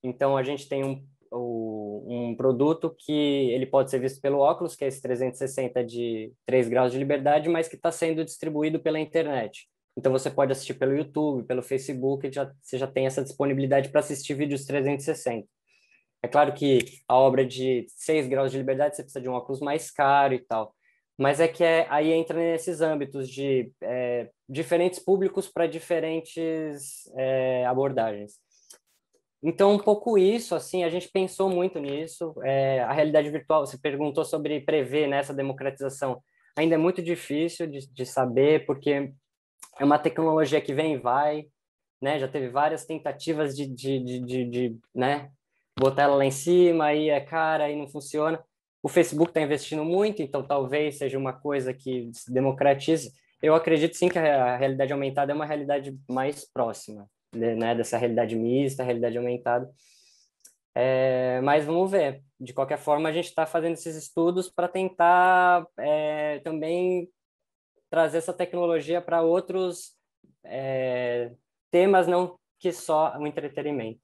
Então, a gente tem um produto que ele pode ser visto pelo óculos, que é esse 360 de 3 graus de liberdade, mas que está sendo distribuído pela internet. Então, você pode assistir pelo YouTube, pelo Facebook, você já tem essa disponibilidade para assistir vídeos 360. É claro que a obra de 6 graus de liberdade você precisa de um óculos mais caro e tal, mas é que aí entra nesses âmbitos de diferentes públicos para diferentes abordagens. Então, um pouco isso, assim, a gente pensou muito nisso. A realidade virtual, você perguntou sobre prever nessa democratização, ainda é muito difícil de saber, porque é uma tecnologia que vem e vai, né? Já teve várias tentativas né? Botar ela lá em cima, aí é cara, aí não funciona. O Facebook está investindo muito, então talvez seja uma coisa que se democratize. Eu acredito sim que a realidade aumentada é uma realidade mais próxima, né? Dessa realidade mista, realidade aumentada. Mas vamos ver. De qualquer forma, a gente está fazendo esses estudos para tentar também trazer essa tecnologia para outros temas, não que só o entretenimento.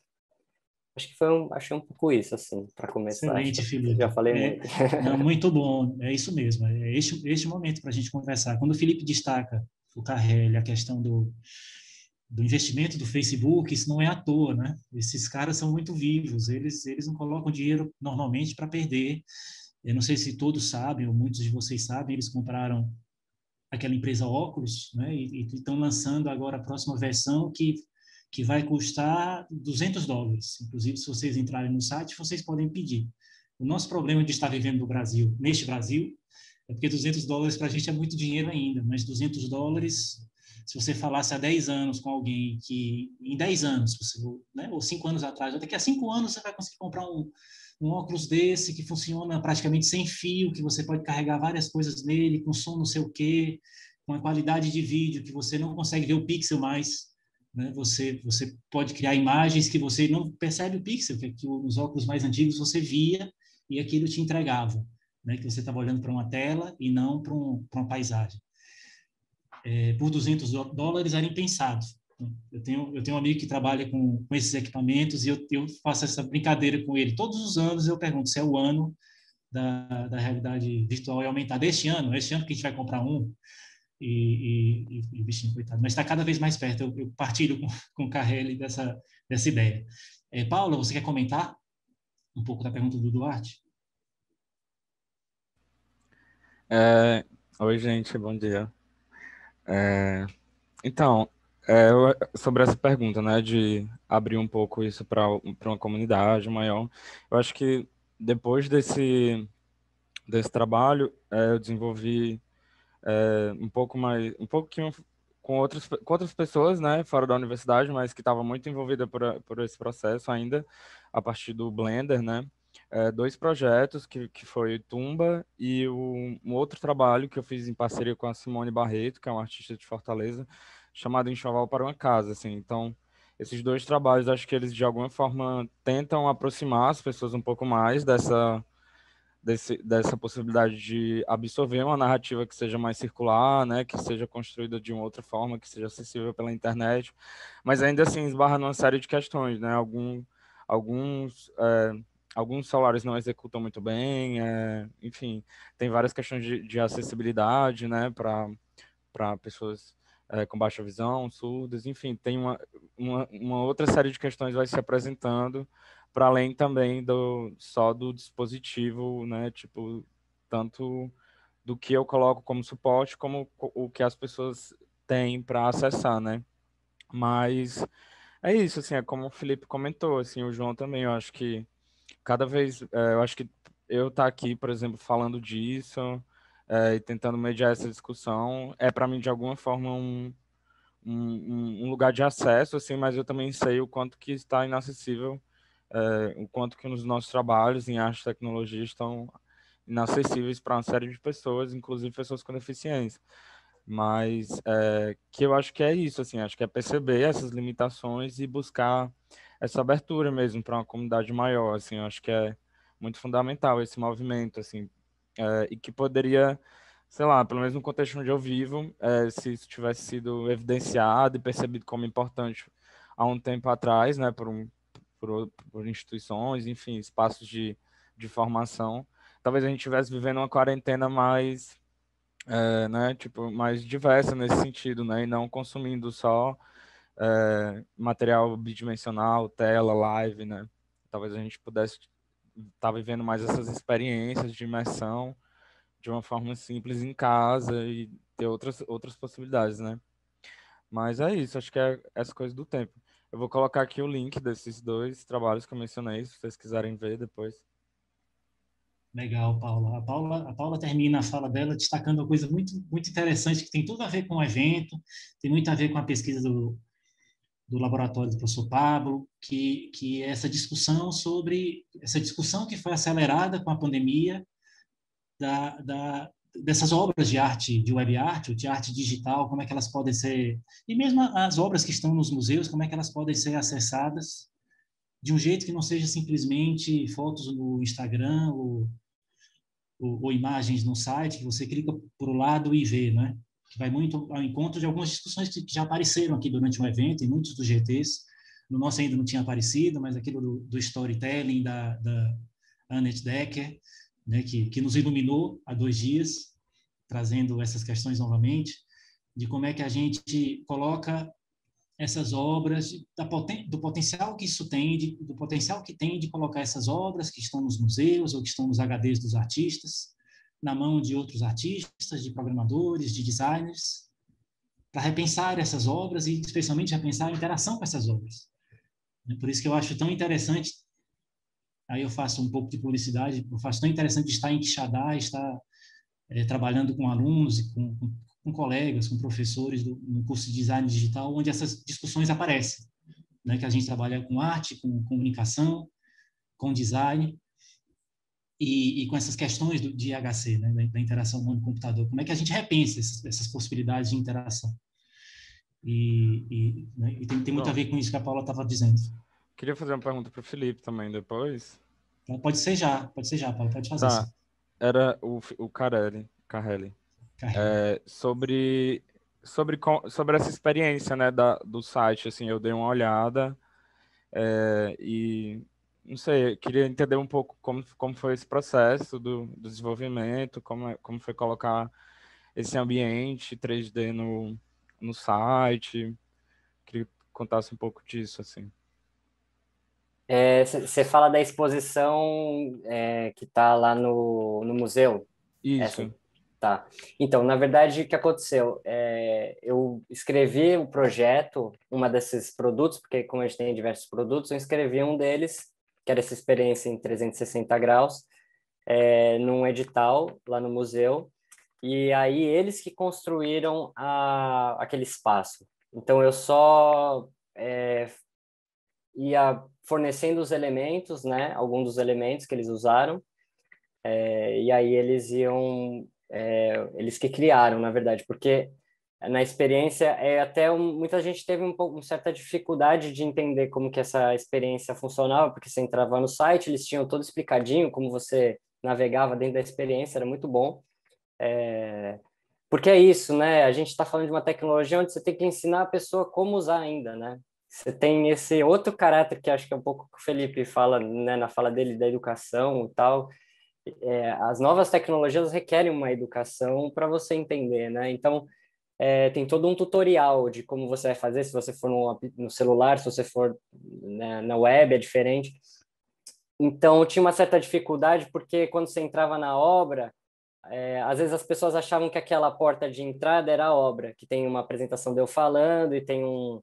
Acho que achei um pouco isso, assim, para começar. Acho Excelente, que eu já Felipe. falei muito. Não, muito bom, é isso mesmo. É este momento para a gente conversar. Quando o Felipe destaca, o Carrelli, a questão do investimento do Facebook, isso não é à toa, né? Esses caras são muito vivos, eles não colocam dinheiro normalmente para perder. Eu não sei se todos sabem, ou muitos de vocês sabem, eles compraram aquela empresa Oculus, né? E estão lançando agora a próxima versão que vai custar $200. Inclusive, se vocês entrarem no site, vocês podem pedir. O nosso problema de estar vivendo no Brasil, neste Brasil, é porque $200 para a gente é muito dinheiro ainda, mas $200, se você falasse há 10 anos com alguém que, em 10 anos, né, ou 5 anos atrás, daqui a 5 anos você vai conseguir comprar um óculos desse que funciona praticamente sem fio, que você pode carregar várias coisas nele, com som não sei o quê, com a qualidade de vídeo que você não consegue ver o pixel mais, né? Você pode criar imagens que você não percebe o pixel, que nos óculos mais antigos você via e aquilo te entregava, né? Que você estava olhando para uma tela e não para uma paisagem. Por $200 era impensado. Eu tenho um amigo que trabalha com esses equipamentos e eu faço essa brincadeira com ele. Todos os anos eu pergunto se é o ano da realidade virtual e aumentada. Este ano que a gente vai comprar um, e o bichinho, coitado, mas está cada vez mais perto. Eu partilho com o Carrelli dessa ideia. Paula, você quer comentar um pouco da pergunta do Duarte? Oi, gente, bom dia. Então, sobre essa pergunta, né, de abrir um pouco isso para uma comunidade maior, eu acho que depois desse trabalho, eu desenvolvi um pouquinho com outras pessoas, né, fora da universidade, mas que estava muito envolvida por esse processo ainda, a partir do Blender, né, 2 projetos, que foi Tumba e um outro trabalho que eu fiz em parceria com a Simone Barreto, que é uma artista de Fortaleza, chamado Enxoval para uma Casa, assim. Então, esses 2 trabalhos, acho que eles, de alguma forma, tentam aproximar as pessoas um pouco mais dessa possibilidade de absorver uma narrativa que seja mais circular, né, que seja construída de uma outra forma, que seja acessível pela internet, mas ainda assim esbarra numa série de questões, né, alguns alguns celulares não executam muito bem, enfim, tem várias questões de acessibilidade, né, para pessoas com baixa visão, surdas, enfim, tem uma outra série de questões vai se apresentando, para além também só do dispositivo, né, tipo, tanto do que eu coloco como suporte, como o que as pessoas têm para acessar, né? Mas é isso, assim, é como o Felipe comentou, assim, o João também, eu acho que cada vez, eu acho que eu estar aqui, por exemplo, falando disso, e tentando mediar essa discussão, é para mim, de alguma forma, um lugar de acesso, assim, mas eu também sei o quanto que está inacessível, o quanto que os nossos trabalhos em arte e tecnologia estão inacessíveis para uma série de pessoas, inclusive pessoas com deficiência. Mas que eu acho que é isso, assim, acho que é perceber essas limitações e buscar essa abertura mesmo para uma comunidade maior, assim, eu acho que é muito fundamental esse movimento, assim, e que poderia, sei lá, pelo menos no contexto onde eu vivo, se isso tivesse sido evidenciado e percebido como importante há um tempo atrás, né, por instituições, enfim, espaços de formação, talvez a gente estivesse vivendo uma quarentena mais, né, tipo, mais diversa nesse sentido, né, e não consumindo só material bidimensional, tela, live, né? Talvez a gente pudesse estar vivendo mais essas experiências de imersão de uma forma simples em casa e ter outras possibilidades, né? Mas é isso, acho que é essa coisa do tempo. Eu vou colocar aqui o link desses dois trabalhos que eu mencionei, se vocês quiserem ver depois. Legal, Paula. A Paula termina a fala dela destacando uma coisa muito interessante que tem tudo a ver com o evento, tem muito a ver com a pesquisa do laboratório do professor Pablo, que é essa discussão que foi acelerada com a pandemia dessas obras de arte, de web art, ou de arte digital, como é que elas podem ser, e mesmo as obras que estão nos museus, como é que elas podem ser acessadas de um jeito que não seja simplesmente fotos no Instagram ou imagens no site, que você clica por um lado e vê, né? Que vai muito ao encontro de algumas discussões que já apareceram aqui durante o evento, em muitos dos GTs. No nosso ainda não tinha aparecido, mas aquilo do storytelling da Annette Decker, né, que nos iluminou há 2 dias, trazendo essas questões novamente, de como é que a gente coloca essas obras, do potencial que isso tem, do potencial que tem de colocar essas obras que estão nos museus ou que estão nos HDs dos artistas, na mão de outros artistas, de programadores, de designers, para repensar essas obras e especialmente repensar a interação com essas obras. Por isso que eu acho tão interessante, aí eu faço um pouco de publicidade, eu faço tão interessante estar em Quixadá, estar trabalhando com alunos e com colegas, com professores no curso de design digital, onde essas discussões aparecem, né? Que a gente trabalha com arte, com comunicação, com design e com essas questões de IHC, né? Da interação humano-computador. Como é que a gente repensa essas possibilidades de interação? Né? E tem muito a ver com isso que a Paula estava dizendo. Queria fazer uma pergunta para o Felipe também depois. Então, pode ser já, Paula, pode fazer. Tá, Sim. era o Carelli. Sobre essa experiência, né, do site, assim, eu dei uma olhada e, não sei, eu queria entender um pouco como foi esse processo do desenvolvimento, como foi colocar esse ambiente 3D no site, queria que contasse um pouco disso, assim. Você fala da exposição que está lá no museu? Isso. Essa? Tá. Então, na verdade, o que aconteceu? Eu escrevi o projeto, uma desses produtos, porque como a gente tem diversos produtos, eu escrevi um deles, que era essa experiência em 360 graus, num edital lá no museu, e aí eles que construíram aquele espaço. Então, eu só ia fornecendo os elementos, né? Alguns dos elementos que eles usaram, e aí eles iam, eles que criaram, na verdade, porque na experiência muita gente teve uma certa dificuldade de entender como que essa experiência funcionava, porque você entrava no site, eles tinham todo explicadinho, como você navegava dentro da experiência, era muito bom. Porque é isso, né? A gente está falando de uma tecnologia onde você tem que ensinar a pessoa como usar ainda, né? Você tem esse outro caráter que acho que é um pouco que o Felipe fala, né, na fala dele da educação e tal. As novas tecnologias requerem uma educação para você entender, né? Então, tem todo um tutorial de como você vai fazer, se você for no celular, se você for, né, na web, é diferente. Então, tinha uma certa dificuldade, porque quando você entrava na obra, às vezes as pessoas achavam que aquela porta de entrada era a obra, que tem uma apresentação de eu falando e tem um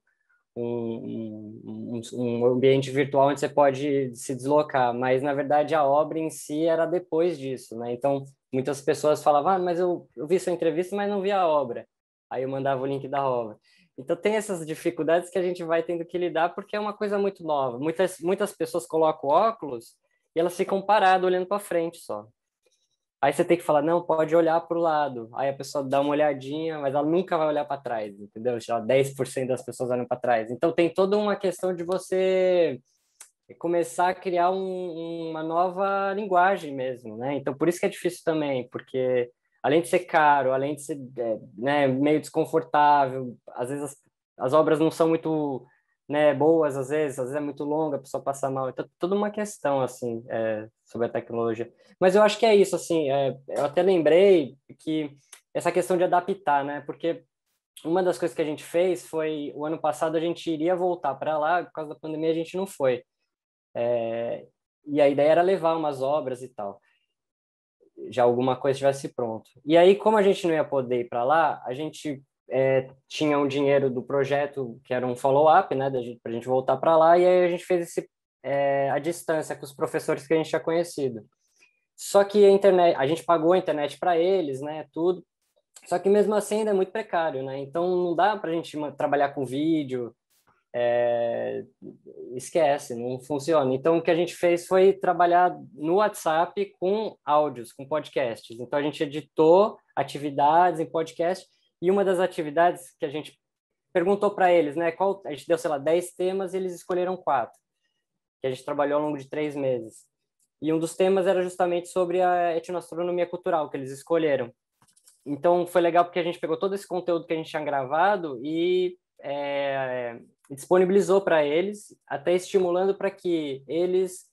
ambiente virtual onde você pode se deslocar, mas na verdade a obra em si era depois disso, né? Então muitas pessoas falavam, mas eu vi sua entrevista, mas não vi a obra. Aí eu mandava o link da obra. Então tem essas dificuldades que a gente vai tendo que lidar porque é uma coisa muito nova. Muitas pessoas colocam óculos e elas ficam paradas olhando para frente só. Aí você tem que falar, não, pode olhar para o lado. Aí a pessoa dá uma olhadinha, mas ela nunca vai olhar para trás, entendeu? Já 10% das pessoas olham para trás. Então tem toda uma questão de você começar a criar uma nova linguagem mesmo, né? Então por isso que é difícil também, porque além de ser caro, além de ser né, meio desconfortável, às vezes as obras não são muito né, boas, às vezes é muito longa, a pessoa passa mal. Então toda uma questão assim sobre a tecnologia. Mas eu acho que é isso, assim, eu até lembrei que essa questão de adaptar, né? Porque uma das coisas que a gente fez foi, o ano passado a gente iria voltar para lá, por causa da pandemia a gente não foi. E a ideia era levar umas obras e tal, já alguma coisa estivesse pronto. E aí, como a gente não ia poder ir para lá, a gente tinha um dinheiro do projeto, que era um follow-up, né, para a gente voltar para lá, e aí a gente fez a distância com os professores que a gente tinha conhecido. Só que a internet, a gente pagou a internet para eles, né, tudo, só que mesmo assim ainda é muito precário, né, então não dá para a gente trabalhar com vídeo, esquece, não funciona. Então, o que a gente fez foi trabalhar no WhatsApp com áudios, com podcasts. Então, a gente editou atividades em podcast, e uma das atividades que a gente perguntou para eles, né, a gente deu, sei lá, 10 temas, e eles escolheram 4, que a gente trabalhou ao longo de 3 meses. E um dos temas era justamente sobre a etnoastronomia cultural, que eles escolheram. Então, foi legal porque a gente pegou todo esse conteúdo que a gente tinha gravado e disponibilizou para eles, até estimulando para que eles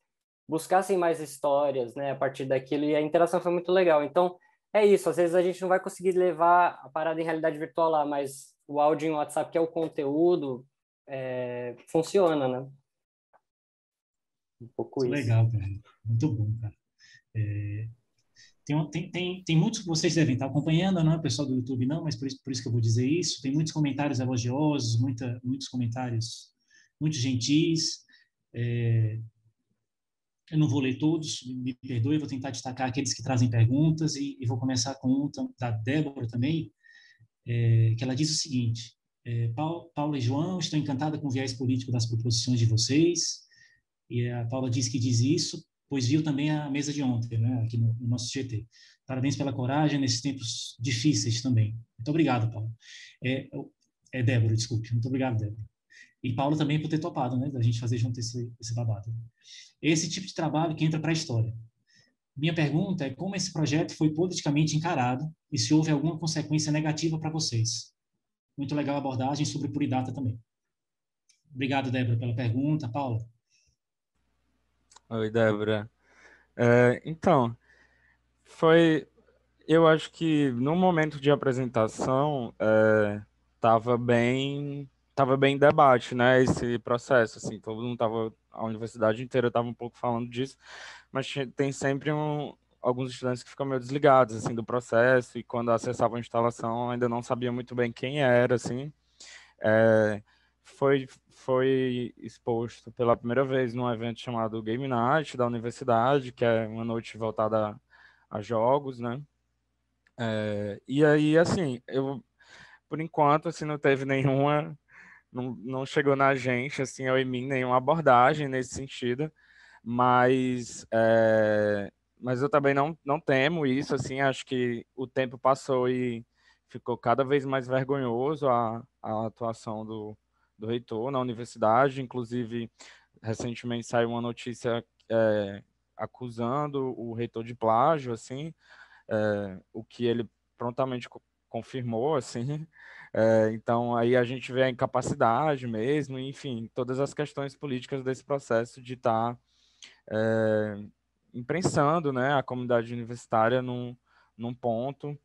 buscassem mais histórias, né, a partir daquilo, e a interação foi muito legal. Então, é isso, às vezes a gente não vai conseguir levar a parada em realidade virtual lá, mas o áudio em WhatsApp, que é o conteúdo, funciona, né? Um pouco Isso é isso. legal, cara. Muito bom, cara. Tem muitos que vocês devem estar acompanhando, não é o pessoal do YouTube não, mas por isso que eu vou dizer isso. Tem muitos comentários elogiosos, muitos comentários muito gentis. Eu não vou ler todos, me perdoe, vou tentar destacar aqueles que trazem perguntas e vou começar com um da Débora também, que ela diz o seguinte: Paula e João, estou encantada com o viés político das proposições de vocês. E a Paula diz que diz isso, pois viu também a mesa de ontem, né, aqui no nosso GT. Parabéns pela coragem nesses tempos difíceis também. Muito obrigado, Paula. Débora, desculpe. Muito obrigado, Débora. E Paula também por ter topado, né, da gente fazer junto esse babado. Esse tipo de trabalho que entra para a história. Minha pergunta é como esse projeto foi politicamente encarado e se houve alguma consequência negativa para vocês. Muito legal a abordagem sobre Puridata também. Obrigado, Débora, pela pergunta. Paula? Oi, Débora. Então, eu acho que no momento de apresentação tava bem em debate, né, esse processo, assim, todo mundo a universidade inteira estava um pouco falando disso, mas tem sempre alguns estudantes que ficam meio desligados, assim, do processo, e quando acessavam a instalação ainda não sabia muito bem quem era, assim. Foi exposto pela primeira vez num evento chamado Game Night da universidade, que é uma noite voltada a jogos, né? E aí, assim, por enquanto, assim, não teve nenhuma, não chegou na gente, assim, eu em mim, nenhuma abordagem nesse sentido, mas, mas eu também não temo isso, assim, acho que o tempo passou e ficou cada vez mais vergonhoso a atuação do reitor na universidade, inclusive, recentemente saiu uma notícia acusando o reitor de plágio, assim, o que ele prontamente confirmou, assim. Então, aí a gente vê a incapacidade mesmo, enfim, todas as questões políticas desse processo de estar imprensando, né, a comunidade universitária num ponto.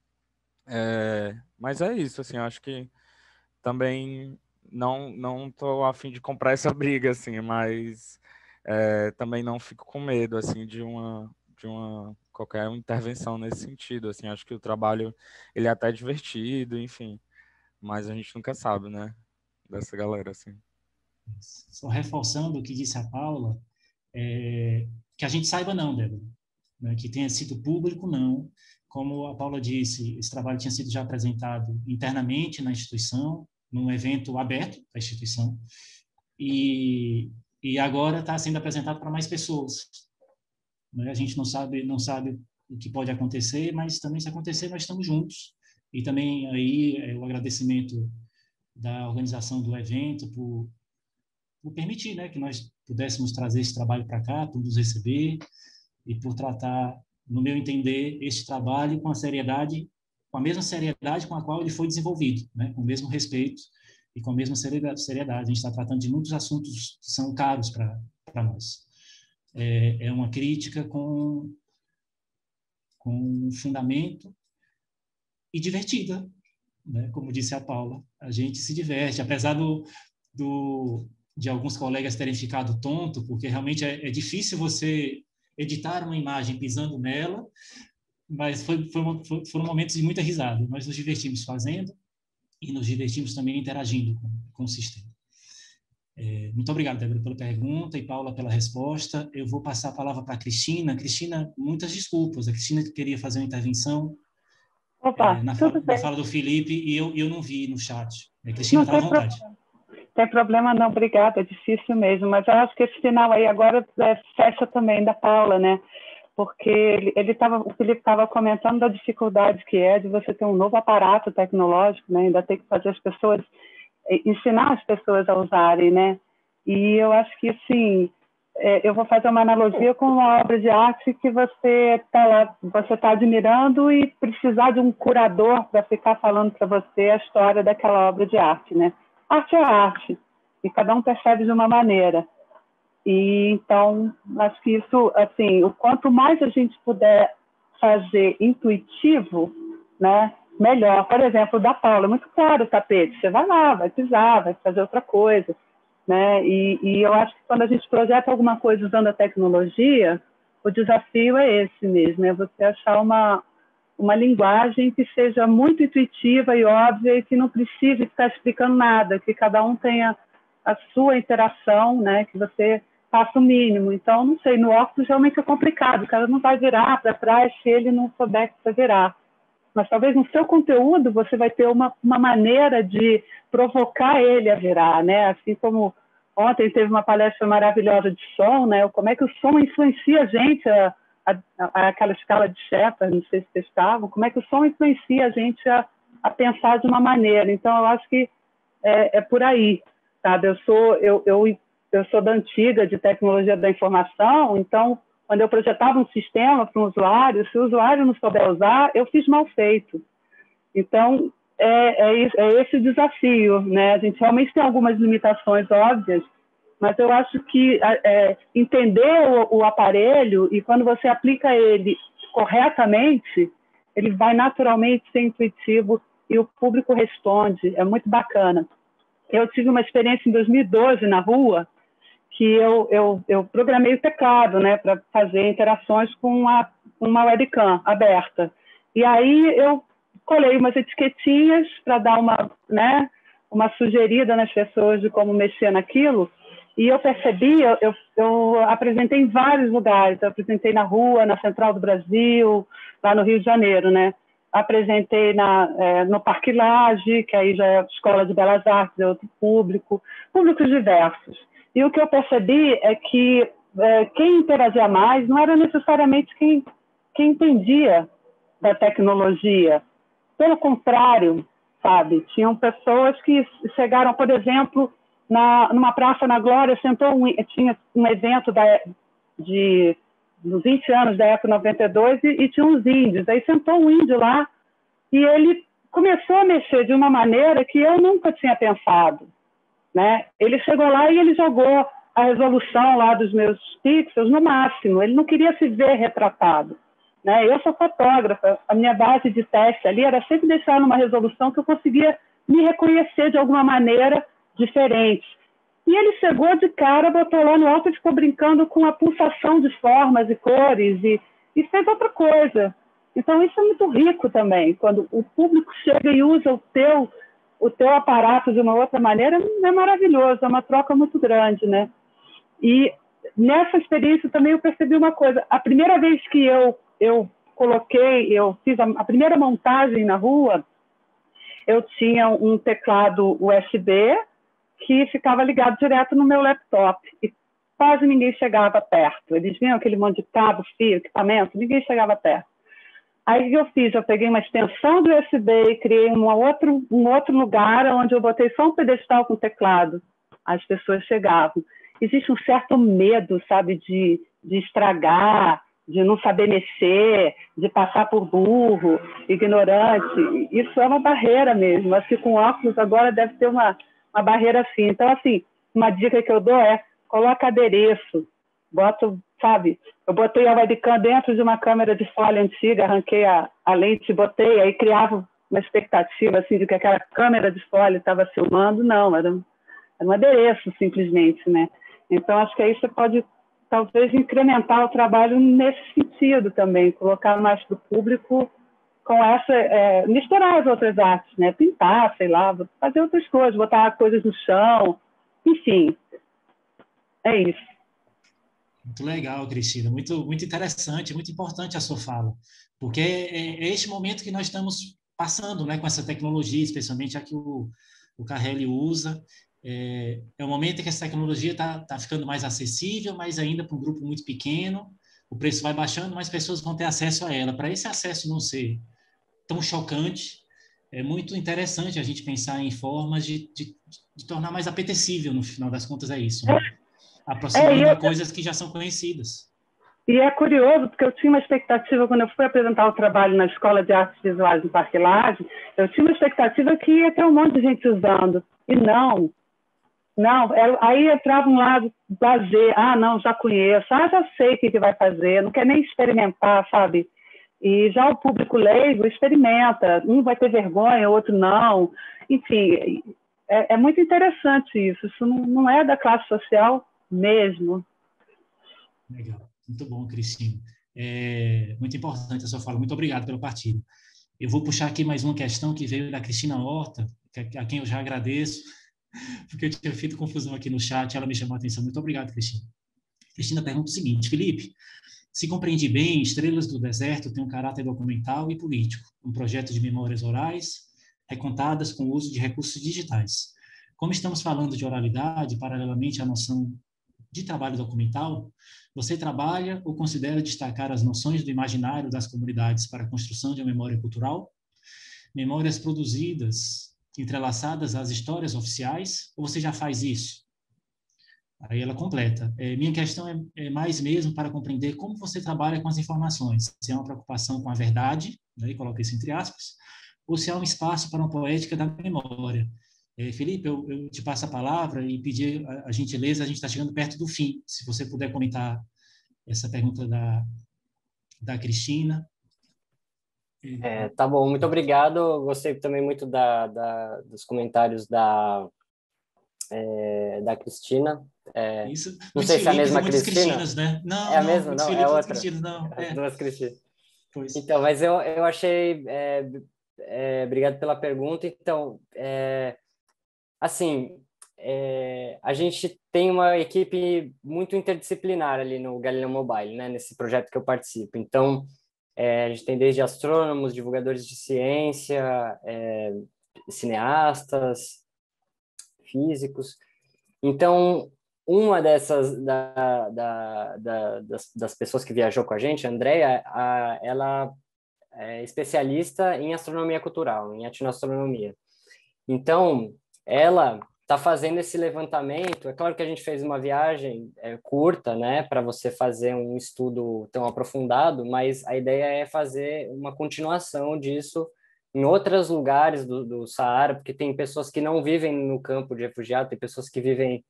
Mas é isso, assim, eu acho que também não estou a fim de comprar essa briga, assim, mas também não fico com medo, assim, de uma qualquer intervenção nesse sentido, assim, acho que o trabalho ele é até divertido, enfim, mas a gente nunca sabe, né, dessa galera, assim. Só reforçando o que disse a Paula, que a gente saiba não, Débora, né, que tenha sido público não, como a Paula disse, esse trabalho tinha sido já apresentado internamente na instituição, num evento aberto da instituição, e agora está sendo apresentado para mais pessoas. Né? A gente não sabe o que pode acontecer, mas também se acontecer, nós estamos juntos. E também aí o agradecimento da organização do evento por permitir, né, que nós pudéssemos trazer esse trabalho para cá, por nos receber e por tratar, no meu entender, este trabalho com a seriedade, com a mesma seriedade com a qual ele foi desenvolvido, né, com o mesmo respeito e com a mesma seriedade. A gente está tratando de muitos assuntos que são caros para nós. É uma crítica com fundamento e divertida, né? Como disse a Paula, a gente se diverte, apesar de alguns colegas terem ficado tonto, porque realmente é difícil você editar uma imagem pisando nela, mas foram momentos de muita risada. Nós nos divertimos fazendo e nos divertimos também interagindo com o sistema. Muito obrigado, Débora, pela pergunta e Paula pela resposta. Eu vou passar a palavra para a Cristina. Cristina, muitas desculpas. A Cristina queria fazer uma intervenção na fala do Felipe e eu não vi no chat. Cristina, está à vontade. Não tem problema não, obrigada, é difícil mesmo, mas eu acho que esse final aí agora fecha também da Paula, né? Porque o Felipe estava comentando da dificuldade que é de você ter um novo aparato tecnológico, né? Ainda tem que fazer as pessoas, ensinar as pessoas a usarem, né? E eu acho que, assim, eu vou fazer uma analogia com uma obra de arte que você está admirando e precisar de um curador para ficar falando para você a história daquela obra de arte, né? Arte é arte, e cada um percebe de uma maneira. E, então, acho que isso, assim, o quanto mais a gente puder fazer intuitivo, né, melhor. Por exemplo, da Paula, é muito claro o tapete. Você vai lá, vai pisar, vai fazer outra coisa, né? E eu acho que quando a gente projeta alguma coisa usando a tecnologia, o desafio é esse mesmo, é você achar uma linguagem que seja muito intuitiva e óbvia e que não precise ficar explicando nada, que cada um tenha a sua interação, né, que você faça o mínimo. Então, não sei, no óculos realmente é complicado, o cara não vai virar para trás se ele não souber que vai virar. Mas talvez no seu conteúdo você vai ter uma maneira de provocar ele a virar, né? Assim como ontem teve uma palestra maravilhosa de som, né? Como é que o som influencia a gente, aquela escala de Shepard, não sei se vocês estavam, como é que o som influencia a gente a pensar de uma maneira. Então, eu acho que é por aí, sabe? Eu sou da antiga de tecnologia da informação, então, quando eu projetava um sistema para um usuário, se o usuário não souber usar, eu fiz mal feito. Então, é esse o desafio, né? A gente realmente tem algumas limitações óbvias, mas eu acho que entender o aparelho e quando você aplica ele corretamente, ele vai naturalmente ser intuitivo e o público responde. É muito bacana. Eu tive uma experiência em 2012 na rua, que eu programei o teclado, né, para fazer interações com uma webcam aberta. E aí eu colei umas etiquetinhas para dar uma sugerida nas pessoas de como mexer naquilo. E eu percebi, eu apresentei em vários lugares. Eu apresentei na rua, na Central do Brasil, lá no Rio de Janeiro, né? Apresentei no Parque Lage, que aí já é Escola de Belas Artes, é outro públicos diversos. E o que eu percebi é que quem interagia mais não era necessariamente quem entendia da tecnologia. Pelo contrário, sabe? Tinham pessoas que chegaram, por exemplo, numa praça na Glória, tinha um evento dos 20 anos da Eco 92 e tinha uns índios. Aí sentou um índio lá e ele começou a mexer de uma maneira que eu nunca tinha pensado, né? Ele chegou lá e ele jogou a resolução lá dos meus pixels no máximo. Ele não queria se ver retratado, né? Eu sou fotógrafa, a minha base de teste ali era sempre deixar numa resolução que eu conseguia me reconhecer de alguma maneira diferente. E ele chegou de cara, botou lá no alto e ficou brincando com a pulsação de formas e cores e fez outra coisa. Então, isso é muito rico também. Quando o público chega e usa o teu aparato de uma outra maneira, é maravilhoso, é uma troca muito grande, né? E nessa experiência também eu percebi uma coisa. A primeira vez que eu fiz a primeira montagem na rua, eu tinha um teclado USB que ficava ligado direto no meu laptop e quase ninguém chegava perto. Eles viam aquele monte de cabo, fio, equipamento, ninguém chegava perto. Aí o que eu fiz? Eu peguei uma extensão do USB e criei um outro lugar onde eu botei só um pedestal com teclado. As pessoas chegavam. Existe um certo medo, sabe, de estragar, de não saber mexer, de passar por burro, ignorante. Isso é uma barreira mesmo. Acho que com óculos agora deve ter uma barreira assim. Então, assim, uma dica que eu dou é coloca adereço, boto, sabe? Eu botei a webcam dentro de uma câmera de folha antiga, arranquei a lente, botei, aí criava uma expectativa assim de que aquela câmera de folha estava filmando. Não, era um adereço simplesmente, né? Então, acho que aí você pode talvez incrementar o trabalho nesse sentido também, colocar mais para o público com essa, misturar as outras artes, né? Pintar, sei lá, fazer outras coisas, botar coisas no chão, enfim, é isso. Muito legal, Cristina, muito, muito interessante, muito importante a sua fala, porque é este momento que nós estamos passando, né, com essa tecnologia, especialmente a que o Carrelli usa. É um momento em que essa tecnologia está ficando mais acessível, mas ainda para um grupo muito pequeno, o preço vai baixando, mais pessoas vão ter acesso a ela. Para esse acesso não ser tão chocante, é muito interessante a gente pensar em formas de tornar mais apetecível, no final das contas é isso, né? Aproximando a coisas que já são conhecidas. E é curioso, porque eu tinha uma expectativa, quando eu fui apresentar o trabalho na Escola de Artes Visuais no Parque Lage, eu tinha uma expectativa que ia ter um monte de gente usando. E não, aí entrava um lado lazer, não, já conheço, já sei o que vai fazer, não quer nem experimentar, sabe? E já o público leigo experimenta, um vai ter vergonha, o outro não. Enfim, é muito interessante isso não é da classe social mesmo. Legal, muito bom, Cristina. Muito importante a sua fala, muito obrigado pela partilha. Eu vou puxar aqui mais uma questão que veio da Cristina Horta, a quem eu já agradeço, porque eu tinha feito confusão aqui no chat, ela me chamou a atenção. Muito obrigado, Cristina. Cristina pergunta o seguinte: Felipe, se compreendi bem, Estrelas do Deserto tem um caráter documental e político, um projeto de memórias orais, recontadas com o uso de recursos digitais. Como estamos falando de oralidade, paralelamente à noção de trabalho documental, você trabalha ou considera destacar as noções do imaginário das comunidades para a construção de uma memória cultural? Memórias produzidas, entrelaçadas às histórias oficiais, ou você já faz isso? Aí ela completa. Minha questão é mais mesmo para compreender como você trabalha com as informações. Se é uma preocupação com a verdade, né, e coloca isso entre aspas, ou se há um espaço para uma poética da memória. Felipe, eu te passo a palavra e pedir a gentileza, a gente está chegando perto do fim. Se você puder comentar essa pergunta da Cristina. Tá bom, muito obrigado. Gostei também muito dos comentários da Cristina. Isso, não sei se é a mesma muitas Cristina. Cristinas, né? Não, é a mesma, muitos não, Felipes, é muitas outra. Cristinas, não. Duas Cristinas. Pois. Então, mas eu achei... obrigado pela pergunta. Então, assim, a gente tem uma equipe muito interdisciplinar ali no Galileu Mobile, né, nesse projeto que eu participo. Então, a gente tem desde astrônomos, divulgadores de ciência, cineastas, físicos. Então, uma dessas das pessoas que viajou com a gente, a Andrea, ela é especialista em astronomia cultural, em etnoastronomia. Então, ela está fazendo esse levantamento. É claro que a gente fez uma viagem curta, né, para você fazer um estudo tão aprofundado, mas a ideia é fazer uma continuação disso em outros lugares do Saara, porque tem pessoas que não vivem no campo de refugiado, tem pessoas que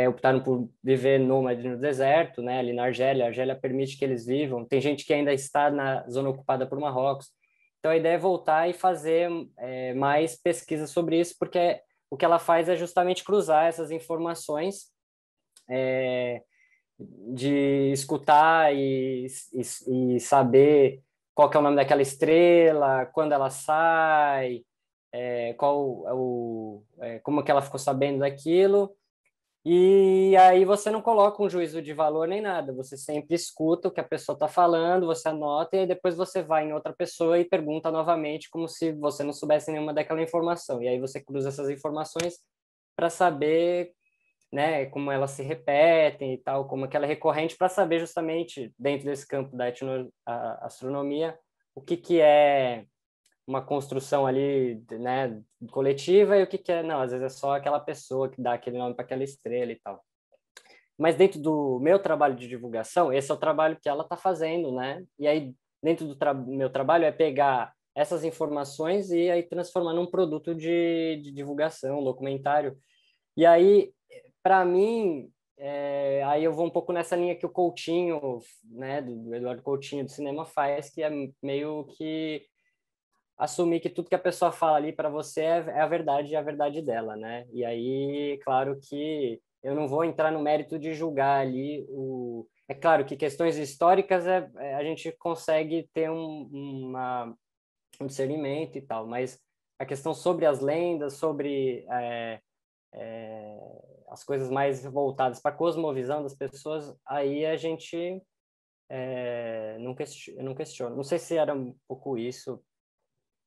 optaram por viver nômade no deserto, né, ali na Argélia. A Argélia permite que eles vivam. Tem gente que ainda está na zona ocupada por Marrocos. Então, a ideia é voltar e fazer mais pesquisa sobre isso, porque o que ela faz é justamente cruzar essas informações, de escutar e saber qual que é o nome daquela estrela, quando ela sai, como que ela ficou sabendo daquilo. E aí você não coloca um juízo de valor nem nada, você sempre escuta o que a pessoa está falando, você anota e aí depois você vai em outra pessoa e pergunta novamente, como se você não soubesse nenhuma daquela informação. E aí você cruza essas informações para saber, né, como elas se repetem e tal, como que ela é recorrente, para saber justamente, dentro desse campo da etnoastronomia, o que é uma construção ali, né, coletiva e o que é, não, às vezes é só aquela pessoa que dá aquele nome para aquela estrela e tal. Mas dentro do meu trabalho de divulgação, esse é o trabalho que ela está fazendo, né? E aí, dentro do meu trabalho, é pegar essas informações e aí transformar num produto de divulgação, um documentário. E aí, para mim, aí eu vou um pouco nessa linha que o Coutinho, né, do Eduardo Coutinho do cinema faz, que é meio que assumir que tudo que a pessoa fala ali para você é a verdade e a verdade dela, né? E aí, claro que eu não vou entrar no mérito de julgar ali o... É claro que questões históricas a gente consegue ter um discernimento e tal, mas a questão sobre as lendas, sobre as coisas mais voltadas para a cosmovisão das pessoas, aí a gente não questiono. Não sei se era um pouco isso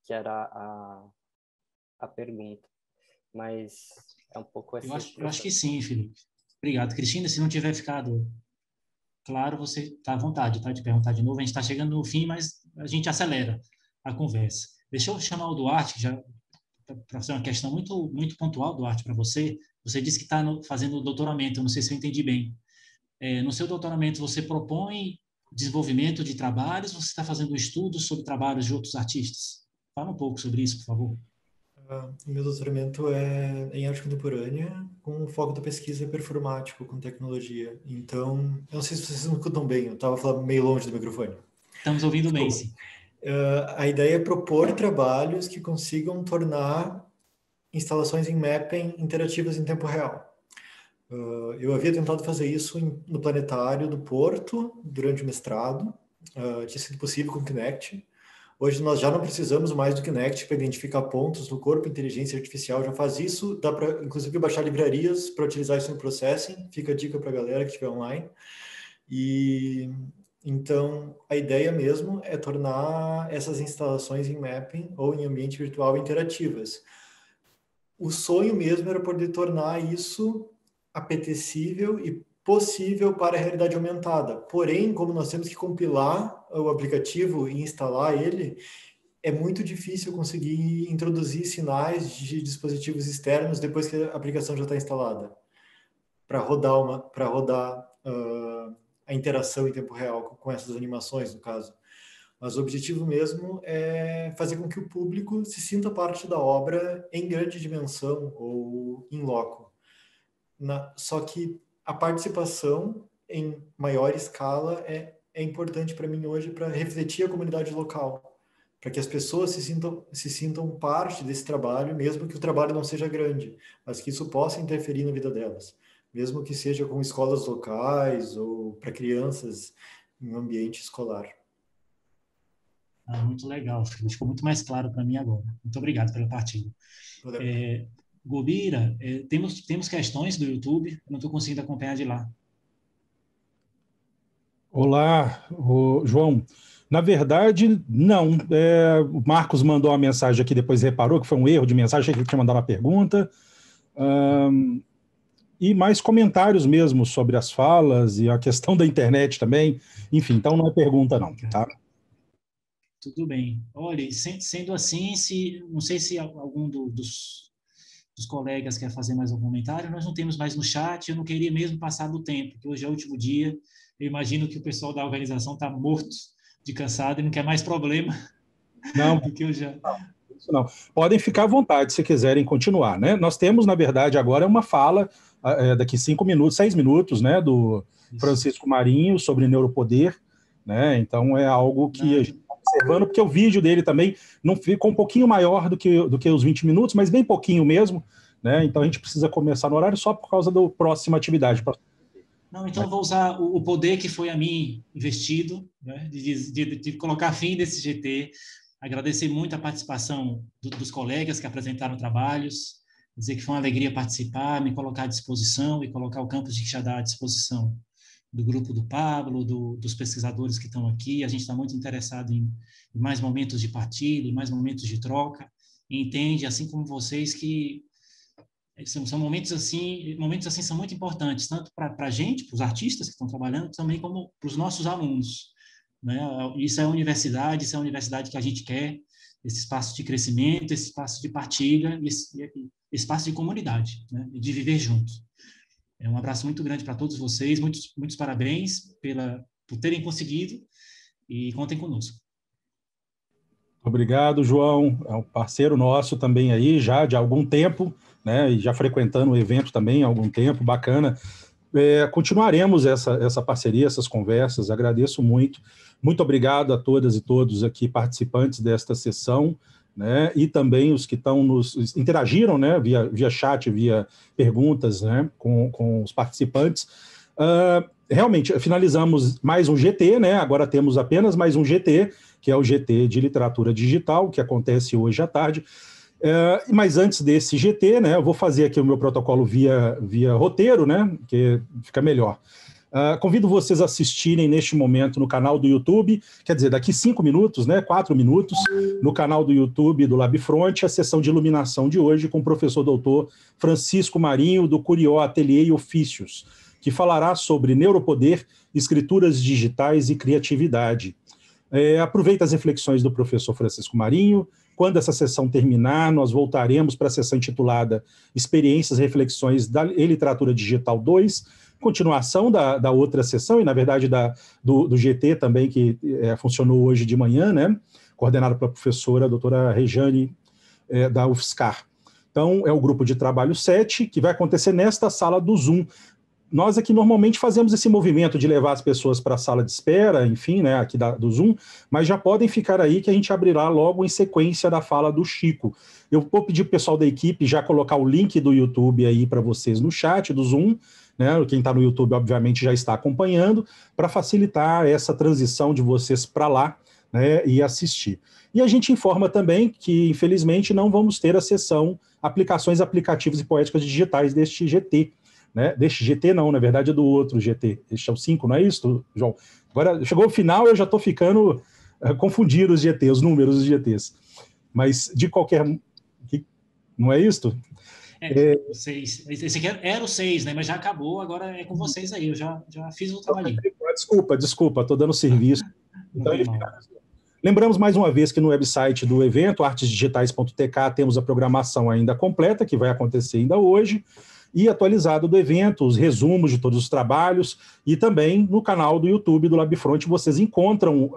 que era a pergunta, mas é um pouco assim. Eu acho que sim, Felipe. Obrigado. Cristina, se não tiver ficado claro, você está à vontade, tá, de perguntar de novo. A gente está chegando no fim, mas a gente acelera a conversa. Deixa eu chamar o Duarte, já para fazer uma questão muito, muito pontual, Duarte, para você. Você disse que está fazendo doutoramento, eu não sei se eu entendi bem. No seu doutoramento, você propõe desenvolvimento de trabalhos, você está fazendo estudos sobre trabalhos de outros artistas? Fala um pouco sobre isso, por favor. O meu doutoramento é em arte contemporânea, com foco da pesquisa performático com tecnologia. Então, eu não sei se vocês me escutam bem, eu estava falando meio longe do microfone. Estamos ouvindo bem, sim. A ideia é propor trabalhos que consigam tornar instalações em mapping interativas em tempo real. Eu havia tentado fazer isso no Planetário do Porto durante o mestrado, tinha sido possível com o Kinect. Hoje nós já não precisamos mais do Kinect para identificar pontos no corpo. Inteligência artificial já faz isso. Dá para, inclusive, baixar livrarias para utilizar isso no processing. Fica a dica para a galera que estiver online. E então a ideia mesmo é tornar essas instalações em mapping ou em ambiente virtual interativas. O sonho mesmo era poder tornar isso apetecível e possível para a realidade aumentada. Porém, como nós temos que compilar o aplicativo e instalar ele, é muito difícil conseguir introduzir sinais de dispositivos externos depois que a aplicação já está instalada, para rodar a interação em tempo real com essas animações, no caso. Mas o objetivo mesmo é fazer com que o público se sinta parte da obra em grande dimensão ou in loco. Só que a participação em maior escala é importante para mim hoje para refletir a comunidade local, para que as pessoas se sintam parte desse trabalho, mesmo que o trabalho não seja grande, mas que isso possa interferir na vida delas, mesmo que seja com escolas locais ou para crianças em um ambiente escolar. Muito legal, ficou muito mais claro para mim agora. Muito obrigado pela partilha. Gobira, temos questões do YouTube, eu não estou conseguindo acompanhar de lá. Olá, João. Na verdade, não. O Marcos mandou uma mensagem aqui, depois reparou que foi um erro de mensagem, achei que ele tinha mandado uma pergunta. E mais comentários mesmo sobre as falas e a questão da internet também. Enfim, então não é pergunta não, tá? Tudo bem. Olha, sendo assim, não sei se algum dos colegas quer fazer mais algum comentário, nós não temos mais no chat, eu não queria mesmo passar do tempo, porque hoje é o último dia, eu imagino que o pessoal da organização está morto de cansado e não quer mais problema. Não, do que eu já... não. Podem ficar à vontade se quiserem continuar, né? Nós temos, na verdade, agora uma fala, daqui 5 minutos, 6 minutos, né, do Francisco Marinho sobre neuropoder, né? Então é algo que a gente está observando, porque o vídeo dele também não ficou um pouquinho maior do que os 20 minutos, mas bem pouquinho mesmo, né? Então a gente precisa começar no horário só por causa da próxima atividade. Não, então eu vou usar o poder que foi a mim investido, né, de colocar fim desse GT, agradecer muito a participação dos colegas que apresentaram trabalhos, dizer que foi uma alegria participar, me colocar à disposição e colocar o campus de Quixadá à disposição do grupo do Pablo, dos pesquisadores que estão aqui. A gente está muito interessado em mais momentos de partilha, em mais momentos de troca, e entende, assim como vocês, que são momentos assim são muito importantes, tanto para a gente, para os artistas que estão trabalhando, também como para os nossos alunos. né? Isso é a universidade que a gente quer, esse espaço de crescimento, esse espaço de partilha, esse espaço de comunidade, né? E de viver juntos. Um abraço muito grande para todos vocês, muitos parabéns por terem conseguido e contem conosco. Obrigado, João. É um parceiro nosso também aí, já de algum tempo, né? E já frequentando o evento também há algum tempo, bacana. Continuaremos essa parceria, essas conversas. Agradeço muito. Muito obrigado a todas e todos aqui participantes desta sessão, né? E também os que interagiram, né? Via chat, via perguntas, né? Com os participantes. Realmente, finalizamos mais um GT, né? Agora temos apenas mais um GT, que é o GT de Literatura Digital, que acontece hoje à tarde. Mas antes desse GT, né, eu vou fazer aqui o meu protocolo via roteiro, né, que fica melhor. Convido vocês a assistirem neste momento no canal do YouTube, quer dizer, daqui 5 minutos, né, 4 minutos, no canal do YouTube do LabFront, a sessão de iluminação de hoje com o professor doutor Francisco Marinho, do Curió Ateliê e Ofícios, que falará sobre neuropoder, escrituras digitais e criatividade. Aproveita as reflexões do professor Francisco Marinho. Quando essa sessão terminar, nós voltaremos para a sessão intitulada Experiências e Reflexões e Literatura Digital 2, continuação da outra sessão, e na verdade do GT também, que funcionou hoje de manhã, né? Coordenado pela professora doutora Rejane, da UFSCar. Então, é o grupo de trabalho 7, que vai acontecer nesta sala do Zoom. Nós aqui normalmente fazemos esse movimento de levar as pessoas para a sala de espera, enfim, né, aqui do Zoom, mas já podem ficar aí que a gente abrirá logo em sequência da fala do Chico. Eu vou pedir para o pessoal da equipe já colocar o link do YouTube aí para vocês no chat do Zoom, né, quem está no YouTube obviamente já está acompanhando, para facilitar essa transição de vocês para lá, né, e assistir. E a gente informa também que, infelizmente, não vamos ter a sessão Aplicações, Aplicativos e Poéticas Digitais deste GT, né? Deste GT não, na verdade é do outro GT. Este é o 5, não é isso, João? Agora, chegou o final, eu já estou ficando confundindo os GTs, os números dos GTs. Mas, de qualquer... Não é isto? O 6. Esse aqui era o 6, né? Mas já acabou, agora é com vocês aí. Eu já fiz o trabalhinho. Desculpa, estou dando serviço. Então, lembramos mais uma vez que no website do evento, artesdigitais.tk, temos a programação ainda completa, que vai acontecer ainda hoje, e atualizado do evento, os resumos de todos os trabalhos, e também no canal do YouTube do LabFront vocês encontram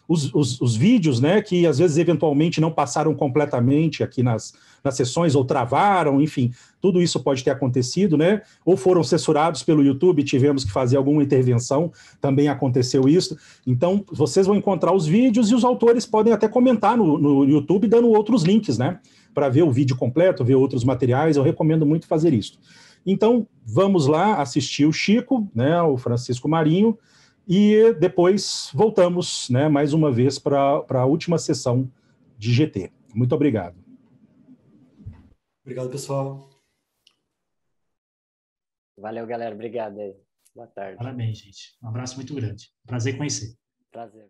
os vídeos, né, que às vezes eventualmente não passaram completamente aqui nas sessões, ou travaram, enfim, tudo isso pode ter acontecido, né, ou foram censurados pelo YouTube, tivemos que fazer alguma intervenção, também aconteceu isso. Então, vocês vão encontrar os vídeos e os autores podem até comentar no YouTube, dando outros links, né, para ver o vídeo completo, ver outros materiais, eu recomendo muito fazer isso. Então, vamos lá assistir o Chico, né, o Francisco Marinho, e depois voltamos, né, mais uma vez para a última sessão de GT. Muito obrigado. Obrigado, pessoal. Valeu, galera. Obrigado aí. Boa tarde. Parabéns, gente. Um abraço muito grande. Prazer conhecer. Prazer.